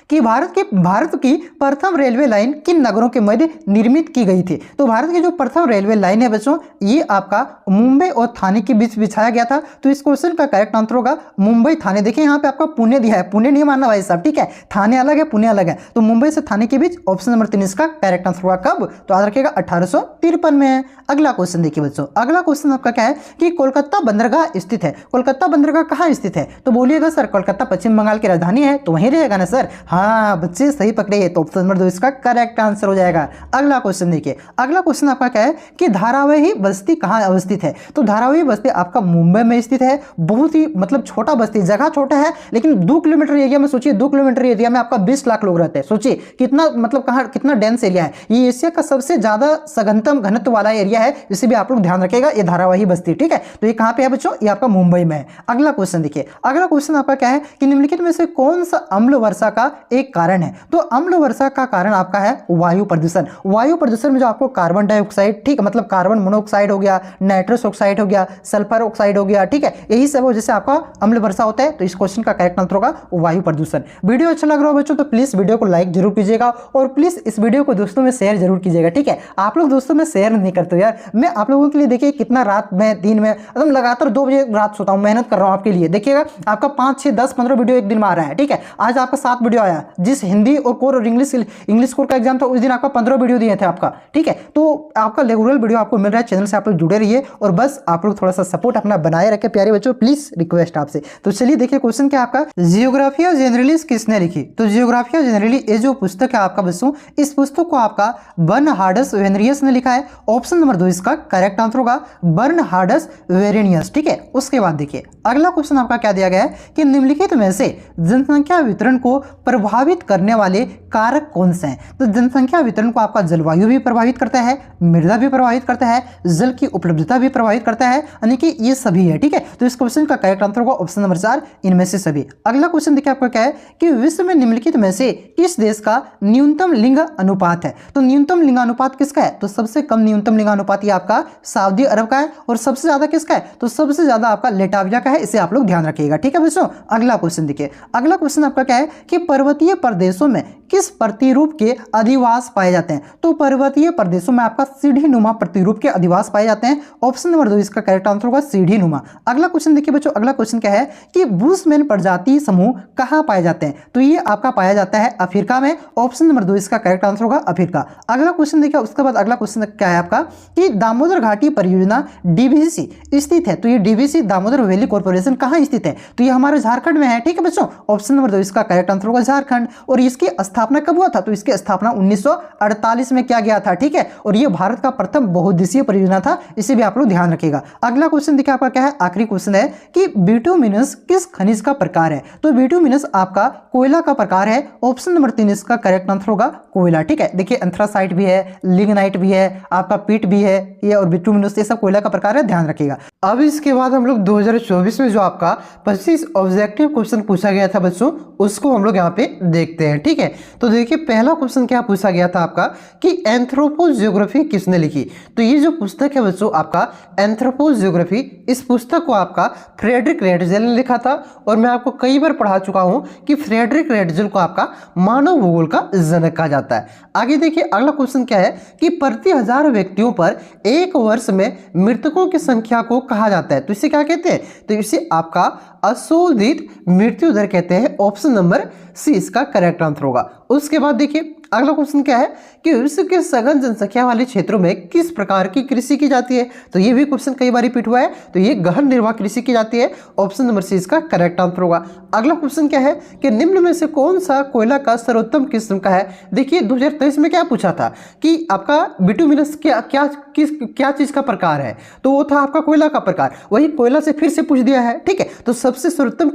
कि भारत की प्रथम रेलवे लाइन किन नगरों के मध्य निर्मित की गई थी? तो भारत की जो प्रथम रेलवे लाइन है बच्चों, ये आपका मुंबई और थाने के बीच बिछाया गया था। तो इस क्वेश्चन का करेक्ट आंसर होगा मुंबई थाने। देखिए यहाँ पे आपका पुणे दिया है, पुणे नहीं मानना भाई साहब, ठीक है, थाने अलग है पुणे अलग है। तो मुंबई से थाने के बीच ऑप्शन नंबर 3 इसका करेक्ट आंसर होगा। कब? तो याद रखिएगा 1853 में है। अगला क्वेश्चन देखिए बच्चों, अगला क्वेश्चन आपका क्या है कि कोलकाता बंदरगाह स्थित है। कोलकाता बंदरगाह कहाँ स्थित है? तो बोलिएगा सर कोलकाता पश्चिम बंगाल की राजधानी है, तो वहीं रहेगा ना सर। हाँ बच्चे सही पकड़े, तो ऑप्शन नंबर 2 इसका करेक्ट आंसर हो जाएगा। अगला क्वेश्चन देखिए, अगला क्वेश्चन आपका क्या है कि धारावाही बस्ती कहाँ अवस्थित है? तो धारावाही बस्ती आपका मुंबई में स्थित है। बहुत ही मतलब छोटा बस्ती, जगह छोटा है लेकिन 2 किलोमीटर एरिया में, सोचिए 2 किलोमीटर एरिया में आपका 20 लाख लोग रहते हैं। सोचिए कितना मतलब कहाँ कितना डेंस एरिया है। ये एशिया का सबसे ज्यादा सघनतम घनत्व वाला एरिया है, इसे भी आप लोग ध्यान रखिएगा। ये धारावाही बस्ती, ठीक है, तो ये कहाँ पे है बच्चों? ये आपका मुंबई में है। अगला क्वेश्चन देखिए, अगला क्वेश्चन आपका क्या है कि निम्नलिखित में से कौन सा अम्ल वर्षा का एक कारण है? तो अम्ल वर्षा का कारण आपका है वायु प्रदूषण। वायु प्रदूषण में जो आपको कार्बन डाइऑक्साइड, ठीक है, मतलब कार्बन मोनोऑक्साइड हो गया, नाइट्रस ऑक्साइड हो गया, सल्फर ऑक्साइड हो गया, ठीक है, यही सब हो जैसे आपका अम्ल वर्षा होता है। तो इस क्वेश्चन का करेक्ट आंसर होगा वायु प्रदूषण। वीडियो अच्छा लग रहा हो बच्चों तो प्लीज वीडियो को लाइक जरूर कीजिएगा और प्लीज इस वीडियो को दोस्तों में शेयर जरूर कीजिएगा, ठीक है। आप लोग दोस्तों में शेयर नहीं करते यार। मैं आप लोगों के लिए देखिए कितना रात में दिन में एकदम लगातार 2 बजे रात सोता हूँ, मेहनत कर रहा हूँ आपके लिए। देखिएगा आपका 5, 6, 10, 15 वीडियो एक दिन में आ रहा है, ठीक है। आज आपका 7 वीडियो आया। जिस हिंदी और कोर और इंग्लिश कोर का एग्जाम था उस दिन आपका 15 वीडियो दिए थे आपका, ठीक है। तो आपका रेगुलर वीडियो आपको मिल रहा है, चैनल से आप लोग जुड़े रहिए और बस आप लोग थोड़ा सा सपोर्ट अपना बनाए रखें प्यारे बच्चों, प्लीज रिक्वेस्ट आपसे। तो चलिए देखिए क्वेश्चन क्या आपका, जियोग्राफिया जनरलिस किसने लिखी? तो जियोग्राफिया जनरली ये जो पुस्तक है आपका बच्चों, इस पुस्तक को आपका बर्नहार्डस वेरेनियस ने लिखा है। ऑप्शन नंबर 2 इसका करेक्ट आंसर होगा बर्नहार्डस वेरेनियस, ठीक है। उसके बाद देखिए अगला क्वेश्चन आपका क्या दिया गया है कि निम्नलिखित में से जनसंख्या वितरण को प्रभावित करने वाले कारक कौन से हैं? तो जनसंख्या वितरण को आपका जलवायु भी प्रभावित करता है, मृदा भी प्रभावित करता है, जल की उपलब्धता भी प्रभावित करता है, यानी कि ये सभी है, ठीक है। तो इस क्वेश्चन का करेक्ट आंसर होगा ऑप्शन नंबर 4 इनमें से सभी। अगला क्वेश्चन देखिए आपका क्या है कि विश्व में निम्नलिखित में से किस देश का न्यूनतम लिंग अनुपात है? तो न्यूनतम लिंगानुपात किसका है? तो सबसे कम न्यूनतम लिंगानुपात ये आपका सऊदी अरब का है और सबसे ज्यादा किसका है? तो सबसे ज्यादा आपका लेटाविया का है, इसे आप लोग ध्यान रखिएगा, ठीक है बच्चों। अगला क्वेश्चन देखिए, अगला क्वेश्चन आपका क्या है कि पर्वतीय प्रदेशों में किस प्रतिरूप के अधिवास पाए जाते हैं? तो पर्वतीय प्रदेशों में आपका सीढ़ी नुमा प्रतिरूप के अधिवास पाए जाते हैं। ऑप्शन नंबर 2 इसका करेक्ट आंसर होगा सीढ़ी नुमा। अगला क्वेश्चन देखिए बच्चों, अगला क्वेश्चन क्या है कि बुशमैन प्रजाति समूह कहां पाए जाते हैं? तो ये आपका पाया जाता है अफ्रीका में। ऑप्शन नंबर 2 इसका करेक्ट आंसर होगा अफ्रीका। अगला क्वेश्चन देखिए, उसके बाद अगला क्वेश्चन क्या है आपका कि दामोदर घाटी परियोजना डीवीसी स्थित है। तो ये डीवीसी दामोदर वैली कॉर्पोरेशन कहां स्थित है? तो ये हमारे झारखंड में है, ठीक है बच्चों। ऑप्शन नंबर 2 इसका करेक्ट आंसर होगा झारखंड। और इसकी स्थापना कब हुआ था? तो इसकी स्थापना 1948 में किया गया था, ठीक है। और ये भारत का प्रथम बहुउद्देशीय परियोजना था, इसे भी आप लोग ध्यान रखिएगा। अगला क्वेश्चन देखिए आपका क्या है, आखिरी क्वेश्चन है कि बिटुमिनस किस खनिज का प्रकार है? तो बिटुमिनस आपका कोयला का प्रकार है। ऑप्शन नंबर 3 इसका करेक्ट आंसर होगा कोयला, ठीक है। देखिए एंथ्रासाइट भी है, लिग्नाइट भी है, आपका पीट भी है, ये और बिटुमिनस ये सब कोयला का प्रकार है, ध्यान रखिएगा। अब इसके बाद हम लोग 2024 में जो आपका 25 ऑब्जेक्टिव क्वेश्चन पूछा गया था बच्चों, उसको हम लोग यहाँ पे देखते हैं, ठीक है। तो देखिए पहला क्वेश्चन क्या पूछा गया था आपका कि एंथ्रोपोजियोग्राफी किसने लिखी? तो ये जो पुस्तक है बच्चों आपका एंथ्रोपोजियोग्राफी, इस पुस्तक को आपका फ्रेडरिक रेटजेल ने लिखा था। और मैं आपको कई बार पढ़ा चुका हूं कि फ्रेडरिक रेटजेल को आपका मानव भूगोल का जनक कहा जाता है। आगे देखिए अगला क्वेश्चन क्या है कि प्रति 1000 व्यक्तियों पर एक वर्ष में मृतकों की संख्या को कहा जाता है? तो इसे क्या कहते हैं? तो इसे आपका अशोधित मृत्यु दर कहते हैं। ऑप्शन नंबर सी इसका करेक्ट आंसर होगा। उसके बाद देखिए अगला क्वेश्चन क्या है कि विश्व के सघन जनसंख्या वाले क्षेत्रों में किस प्रकार की कृषि की जाती है। तो ये भी क्वेश्चन कई बार रिपीट हुआ है, तो ये गहन निर्वाह कृषि की जाती है। ऑप्शन नंबर सी इसका करेक्ट आंसर होगा। अगला क्वेश्चन क्या है कि निम्न में से कौन सा कोयला का सर्वोत्तम किस्म का है। देखिए 2023 में क्या पूछा था कि आपका बिटुमिनस क्या चीज का प्रकार है, तो वो था आपका कोयला का प्रकार। वही कोयला से फिर से पूछ दिया है, ठीक है। तो सबसे सर्वोत्तम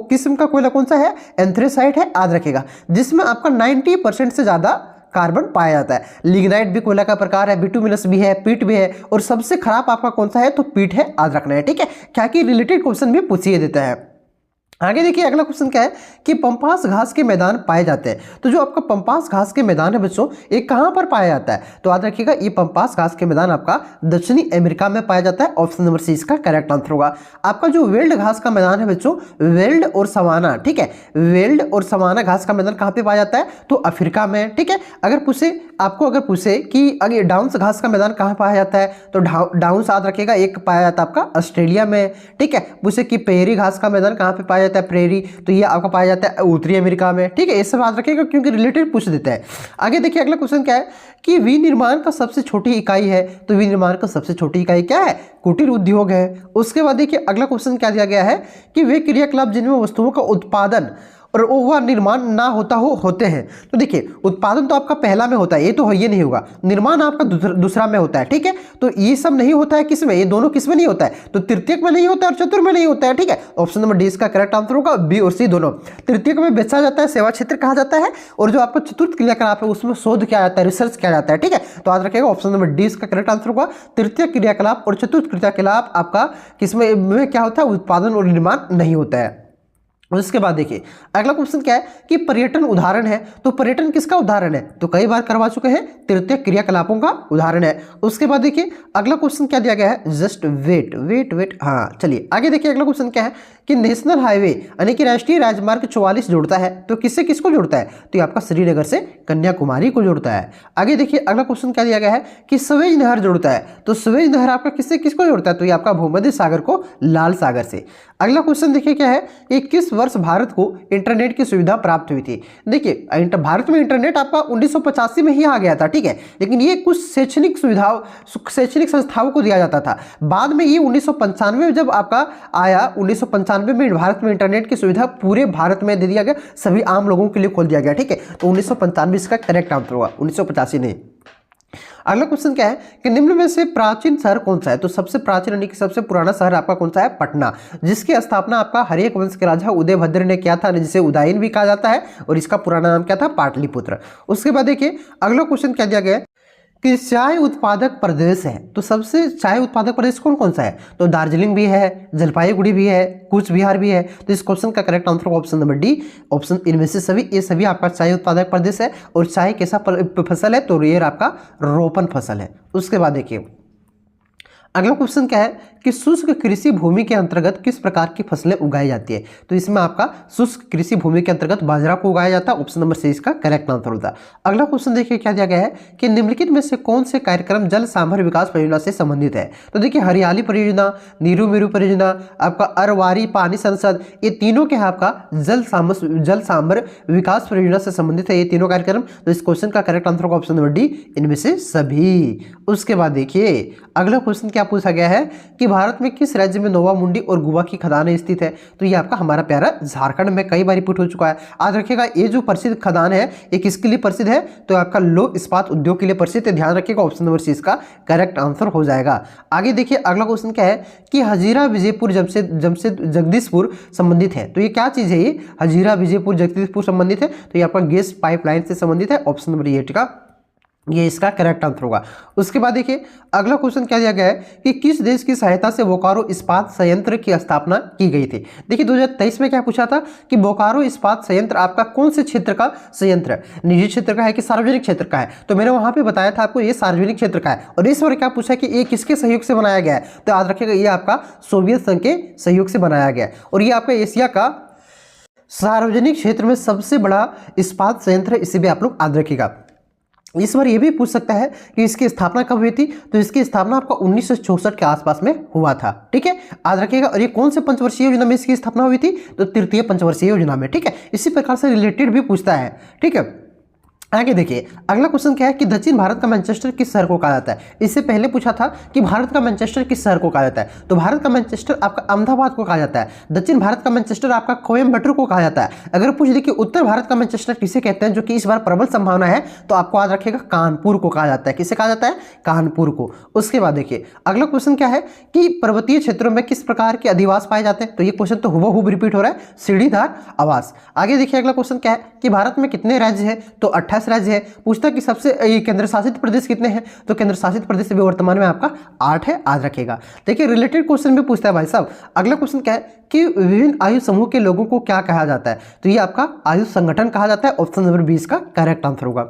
किस्म का कोयला कौन सा है, एंथ्रेसाइट है, याद रखेगा, जिसमें आपका 90% से ज्यादा कार्बन पाया जाता है। लिग्नाइट भी कोयला का प्रकार है, बिटुमिनस भी है, पीट भी है, और सबसे खराब आपका कौन सा है, तो पीट है, याद रखना है, ठीक है। क्या कि रिलेटेड क्वेश्चन भी पूछिए देता है। आगे देखिए अगला क्वेश्चन क्या है कि पंपास घास के मैदान पाए जाते हैं। तो जो आपका पंपास घास के मैदान है बच्चों, ये कहां पर पाया जाता है, तो याद रखिएगा ये पंपास घास के मैदान आपका दक्षिणी अमेरिका में पाया जाता है। ऑप्शन नंबर सी इसका करेक्ट आंसर होगा। आपका जो वेल्ड घास का मैदान है बच्चों, वेल्ड और सवाना, ठीक है, वेल्ड और सवाना घास का मैदान कहां पे पाया जाता है, तो अफ्रीका में, ठीक है। अगर पूछे कि अगर डाउन्स घास का मैदान कहां पाया जाता है, तो डाउन्स याद रखिएगा एक पाया जाता है आपका ऑस्ट्रेलिया में, ठीक है। पूछे कि प्रेरी घास का मैदान कहां पे पाया जाता है, प्रेरी, तो ये आपका पाया जाता है उत्तरी अमेरिका में, ठीक है। ये सब याद रखिएगा क्योंकि रिलेटेड पूछ देता है। आगे देखिए अगला क्वेश्चन क्या है कि विनिर्माण का सबसे छोटी इकाई है। तो विनिर्माण का सबसे छोटी इकाई क्या है, कुटीर उद्योग है। उसके बाद देखिए अगला क्वेश्चन क्या दिया गया है कि वे क्रियाकलाप जिनमें वस्तुओं का उत्पादन और वह निर्माण ना होते हैं। तो देखिए उत्पादन तो आपका पहला में होता है, ये तो ये नहीं होगा, निर्माण आपका दूसरा में होता है, ठीक है। तो ये सब नहीं होता है किसमें, ये दोनों किसमें नहीं होता है, तो तृतीयक में नहीं होता है और चतुर्थ में नहीं होता है, ठीक है। ऑप्शन नंबर डी इसका करेक्ट आंसर होगा, बी और सी दोनों। तृतीयक में बेचा जाता है, सेवा क्षेत्र कहा जाता है, और जो आपका चतुर्थ क्रियाकलाप है उसमें शोध किया जाता है, रिसर्च किया जाता है, ठीक है। तो याद रखिएगा ऑप्शन नंबर डी इसका करेक्ट आंसर होगा। तृतीय क्रियाकलाप और चतुर्थ क्रियाकलाप आपका किसमें क्या होता है, उत्पादन और निर्माण नहीं होता है। उसके बाद देखिए अगला क्वेश्चन क्या है कि पर्यटन उदाहरण है। तो पर्यटन किसका उदाहरण है, तो कई बार करवा चुके हैं, तृतीय क्रियाकलापों का उदाहरण है। उसके बाद देखिए अगला क्वेश्चन क्या दिया गया है, जस्ट वेट, हाँ चलिए आगे देखिए अगला क्वेश्चन क्या है कि नेशनल हाईवे यानी कि राष्ट्रीय राजमार्ग 44 जोड़ता है, तो किससे किसको जोड़ता है, तो ये आपका श्रीनगर से कन्याकुमारी को जोड़ता है। आगे देखिए अगला क्वेश्चन क्या दिया गया है कि स्वेज नहर जोड़ता है। तो स्वेज नहर आपका किससे किसको जोड़ता है, तो ये आपका भूमध्य सागर को लाल सागर से। अगला क्वेश्चन देखिए क्या है कि किस वर्ष भारत को इंटरनेट की सुविधा प्राप्त हुई थी। देखिए भारत में इंटरनेट आपका 1985 में ही आ गया था, ठीक है, लेकिन ये कुछ शैक्षणिक संस्थाओं को दिया जाता था। बाद में ये 1995 में जब आपका आया, 1995 में भारत में इंटरनेट की सुविधा पूरे भारत में दे दिया गया, सभी आम लोगों के लिए खोल दिया गया, ठीक है। तो 1995 इसका करेक्ट आंसर होगा, 1985 नहीं। अगला क्वेश्चन क्या है कि निम्न में से प्राचीन शहर कौन सा है। तो सबसे प्राचीन यानी कि सबसे पुराना शहर आपका कौन सा है, पटना, जिसकी स्थापना आपका हर्यक वंश के राजा उदयभद्र ने किया था, जिसे उदयन भी कहा जाता है, और इसका पुराना नाम क्या था, पाटलिपुत्र। उसके बाद देखिए अगला क्वेश्चन क्या दिया गया कि चाय उत्पादक प्रदेश है। तो सबसे चाय उत्पादक प्रदेश कौन कौन सा है, तो दार्जिलिंग भी है, जलपाईगुड़ी भी है, कूच बिहार भी है। तो इस क्वेश्चन का correct answer option number D. Option इनमें से सभी, ये सभी आपका चाय उत्पादक प्रदेश है। और चाय कैसा फसल है, तो ये आपका रोपन फसल है। उसके बाद देखिए अगला क्वेश्चन क्या है कि शुष्क कृषि भूमि के अंतर्गत किस प्रकार की फसलें उगाई जाती है। तो इसमें आपका शुष्क कृषि भूमि के अंतर्गत बाजरा को उगाया जाता है। ऑप्शन नंबर सी इसका करेक्ट आंसर होता है। अगला क्वेश्चन देखिए क्या दिया गया है कि निम्नलिखित में से कौन से कार्यक्रम जल सांभर विकास परियोजना से संबंधित है। तो देखिए हरियाली परियोजना, नीरू मेरू परियोजना, आपका अरवारी पानी संसद, ये तीनों के आपका जल सांभर विकास परियोजना से संबंधित है, ये तीनों कार्यक्रम। तो इस क्वेश्चन का करेक्ट आंसर होगा ऑप्शन नंबर डी, इनमें से सभी। उसके बाद देखिए अगला क्वेश्चन क्या पूछा गया है कि भारत में किस राज्य में नोवा मुंडी और गुवा की खदानें स्थित है। तो ये आपका हमारा प्यारा झारखंड में कई बार रिपीट हो चुका है। आज रखिएगा ये जो प्रसिद्ध खदान है ये किसके लिए प्रसिद्ध है, तो आपका लौह इस्पात उद्योग के लिए प्रसिद्ध है। ध्यान रखिएगा ऑप्शन नंबर सी इसका करेक्ट आंसर हो जाएगा। आगे देखिए अगला क्वेश्चन क्या है कि हजीरा विजयपुर जगदीशपुर संबंधित है। तो ये क्या चीज है, ये हजीरा विजयपुर जगदीशपुर संबंधित है, तो ये आपका गैस पाइपलाइन से संबंधित है। ऑप्शन नंबर ए का ये इसका करेक्ट आंसर होगा। उसके बाद देखिए अगला क्वेश्चन क्या दिया गया है कि किस देश की सहायता से बोकारो इस्पात संयंत्र की स्थापना की गई थी। देखिए 2023 में क्या पूछा था कि बोकारो इस्पात संयंत्र आपका कौन से क्षेत्र का संयंत्र है, निजी क्षेत्र का है कि सार्वजनिक क्षेत्र का है। तो मैंने वहां पे बताया था आपको ये सार्वजनिक क्षेत्र का है। और इस बार क्या पूछा कि ये किसके सहयोग से बनाया गया है, तो याद रखिएगा ये आपका सोवियत संघ के सहयोग से बनाया गया है। और ये आपका एशिया का सार्वजनिक क्षेत्र में सबसे बड़ा इस्पात संयंत्र है, इसे भी आप लोग याद रखिएगा। इस बार ये भी पूछ सकता है कि इसकी स्थापना कब हुई थी, तो इसकी स्थापना आपका 1964 के आसपास में हुआ था, ठीक है, याद रखिएगा। और ये कौन से पंचवर्षीय योजना में इसकी स्थापना हुई थी, तो तृतीय पंचवर्षीय योजना में, ठीक है। इसी प्रकार से रिलेटेड भी पूछता है, ठीक है। आगे देखिए अगला क्वेश्चन क्या है कि दक्षिण भारत का मैनचेस्टर किस शहर को कहा जाता है। इससे पहले पूछा था कि भारत का मैनचेस्टर किस शहर को कहा जाता है, तो भारत का मैनचेस्टर आपका अहमदाबाद को कहा जाता है। दक्षिण भारत का मैनचेस्टर आपका कोयम्बटूर को कहा जाता है। अगर पूछ दे कि उत्तर भारत का मैनचेस्टर किसे कहते हैं, जो कि इस बार प्रबल संभावना है, तो आपको याद रखिएगा कानपुर को कहा जाता है। किसे कहा जाता है? कानपुर को। उसके बाद देखिए अगला क्वेश्चन क्या है कि पर्वतीय क्षेत्रों में किस प्रकार के अधिवास पाए जाते हैं, तो ये क्वेश्चन तो हुबहू रिपीट हो रहा है, सीढ़ीदार आवास। आगे देखिए अगला क्वेश्चन क्या है कि भारत में कितने राज्य है, तो 28 राज्य है। पूछता कि सबसे केंद्र शासित प्रदेश कितने हैं, तो केंद्र शासित प्रदेश भी वर्तमान में आपका 8 है, याद रखिएगा। देखिए रिलेटेड क्वेश्चन भी पूछता है भाई साहब। अगला क्वेश्चन क्या है कि विभिन्न आयु समूह के लोगों को क्या कहा जाता है, तो ये आपका आयु संगठन कहा जाता है। ऑप्शन नंबर 20 का करेक्ट आंसर होगा।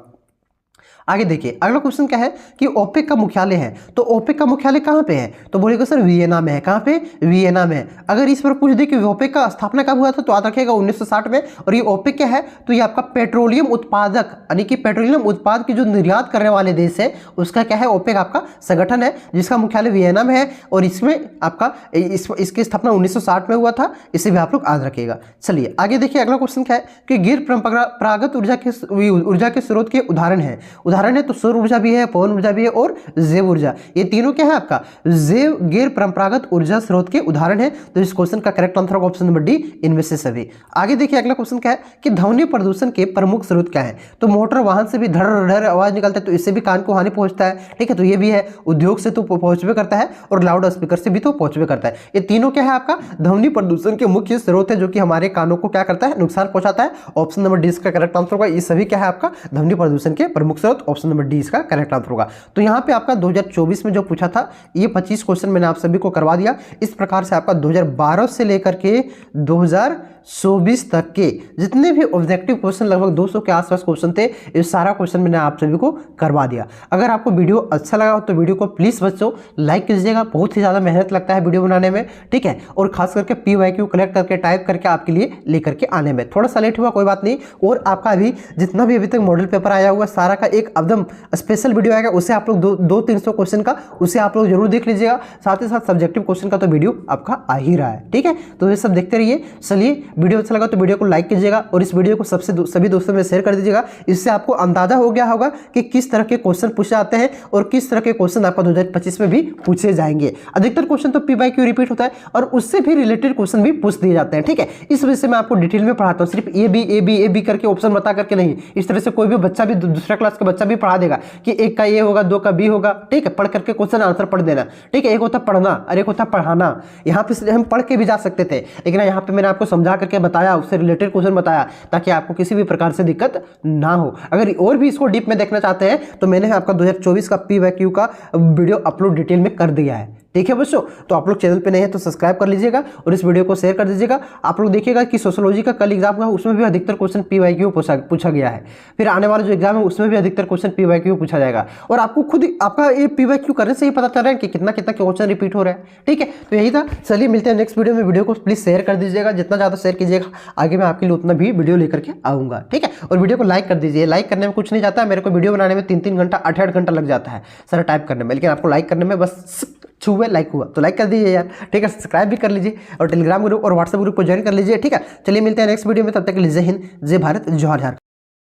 आगे देखिए अगला क्वेश्चन क्या है कि ओपेक का मुख्यालय है, तो ओपेक का मुख्यालय कहाँ पे है, तो बोलेगा सर वियना में है। कहाँ पे? वियना में। अगर इस पर पूछ दे कि ओपेक का स्थापना कब हुआ था, तो याद रखिएगा 1960 में। और ये ओपेक क्या है, तो ये आपका पेट्रोलियम उत्पादक यानी कि पेट्रोलियम उत्पाद की जो निर्यात करने वाले देश है उसका क्या है, ओपेक आपका संगठन है, जिसका मुख्यालय वियना में है। और इसमें आपका इसकी स्थापना 1960 में हुआ था। इसे भी आप लोग याद रखिएगा। चलिए आगे देखिए अगला क्वेश्चन क्या है कि गैर परंपरागत ऊर्जा के स्रोत के उदाहरण है, तो सौर ऊर्जा भी है, पवन ऊर्जा भी है और जैव ऊर्जा। ये तीनों क्या है आपका गैर परंपरागत ऊर्जा स्रोत के उदाहरण है। तो इस क्वेश्चन का करेक्ट आंसर होगा ऑप्शन नंबर डी, इनमें से सभी। आगे देखिए अगला क्वेश्चन क्या है कि ध्वनि प्रदूषण के प्रमुख स्रोत क्या है, तो मोटर वाहन से भी धड़ धड़ आवाज निकलता है, तो इससे भी कान को हानि पहुंचता है। ठीक है, तो ये भी है। उद्योग से तो पहुंचवे करता है और लाउड स्पीकर से भी तो पहुंचवे करता है। ये तीनों क्या है आपका ध्वनि प्रदूषण के मुख्य स्रोत है, जो कि हमारे कानों को क्या करता है, नुकसान पहुंचाता है। ऑप्शन नंबर डी का करेक्ट आंसर होगा। ये सभी क्या है आपका ध्वनि प्रदूषण के प्रमुख स्रोत। ऑप्शन नंबर डी इसका करेक्ट आंसर होगा। तो यहाँ पे आपका 2024 में जो पूछा था ये 25 क्वेश्चन मैंने आप सभी को करवा दिया। इस प्रकार से आपका 2012 से लेकर के 2024 तक के जितने भी ऑब्जेक्टिव क्वेश्चन, लगभग 200 के आसपास क्वेश्चन थे, ये सारा क्वेश्चन मैंने आप सभी को करवा दिया। अगर आपको वीडियो अच्छा लगा हो तो वीडियो को प्लीज बच्चों लाइक कीजिएगा। बहुत ही ज्यादा मेहनत लगता है वीडियो बनाने में, ठीक है, और खास करके PYQ कलेक्ट करके टाइप करके आपके लिए लेकर के आने में थोड़ा सा लेट हुआ, कोई बात नहीं। और आपका अभी जितना भी अभी तक मॉडल पेपर आया हुआ सारा का एक एकदम स्पेशल वीडियो आएगा, उसे आप लोग 200-300 क्वेश्चन का उसे आप लोग जरूर देख लीजिएगा। साथ ही साथ सब्जेक्टिव क्वेश्चन का तो वीडियो आपका आ ही रहा है, ठीक है। तो ये सब देखते रहिए। चलिए वीडियो अच्छा लगा तो वीडियो को लाइक कीजिएगा और इस वीडियो को सभी दोस्तों में शेयर कर दीजिएगा। इससे आपको अंदाजा हो गया होगा कि किस तरह के क्वेश्चन पूछे जाते हैं और किस तरह के क्वेश्चन आपका 2025 में भी पूछे जाएंगे। अधिकतर क्वेश्चन तो PYQ रिपीट होता है और उससे भी रिलेटेड क्वेश्चन भी पूछ दिए जाते हैं, ठीक है। इस वजह से मैं आपको डिटेल में पढ़ाता हूँ, सिर्फ ए बी करके ऑप्शन बता करके नहीं। इस तरह से कोई भी बच्चा भी दूसरा क्लास का बच्चा भी पढ़ा देगा कि एक का ए होगा, दो का बी होगा, ठीक है। पढ़ करके क्वेश्चन आंसर पढ़ देना, ठीक है। एक होता पढ़ना और एक होता पढ़ाना। यहाँ पे हम पढ़ के भी जा सकते थे, लेकिन यहाँ पे मैंने आपको समझा करके बताया, उससे रिलेटेड क्वेश्चन बताया, ताकि आपको किसी भी प्रकार से दिक्कत ना हो। अगर और भी इसको डीप में देखना चाहते हैं तो मैंने आपका 2024 का PYQ का वीडियो अपलोड डिटेल में कर दिया है, ठीक है बच्चों। तो आप लोग चैनल पे नए हैं तो सब्सक्राइब कर लीजिएगा और इस वीडियो को शेयर कर दीजिएगा। आप लोग देखिएगा कि सोशियोलॉजी का कल एग्जाम हुआ, उसमें भी अधिकतर क्वेश्चन PYQ पूछा गया है। फिर आने वाला जो एग्जाम है उसमें भी अधिकतर क्वेश्चन PYQ पूछा जाएगा। और आपको खुद आपका ये PYQ करने से ही पता चल रहा है कि कितना कितना क्वेश्चन रिपीट हो रहा है, ठीक है। तो यही था। चलिए मिलते हैं नेक्स्ट वीडियो में। वीडियो को प्लीज शेयर कर दीजिएगा, जितना ज़्यादा शेयर कीजिएगा आगे मैं आपके लिए उतना भी वीडियो लेकर के आऊँगा, ठीक है। और वीडियो को लाइक कर दीजिए। लाइक करने में कुछ नहीं जाता है, मेरे को वीडियो बनाने में 3-3 घंटा 8-8 घंटा लग जाता है सारा टाइप करने में, लेकिन आपको लाइक करने में बस छुए लाइक हुआ तो लाइक कर दीजिए यार, ठीक है। सब्सक्राइब भी कर लीजिए और टेलीग्राम ग्रुप और व्हाट्सएप ग्रुप को ज्वाइन कर लीजिए, ठीक है। चलिए मिलते हैं नेक्स्ट वीडियो में, तब तक के लिए जय हिंद, जय भारत, जौहर झारखंड।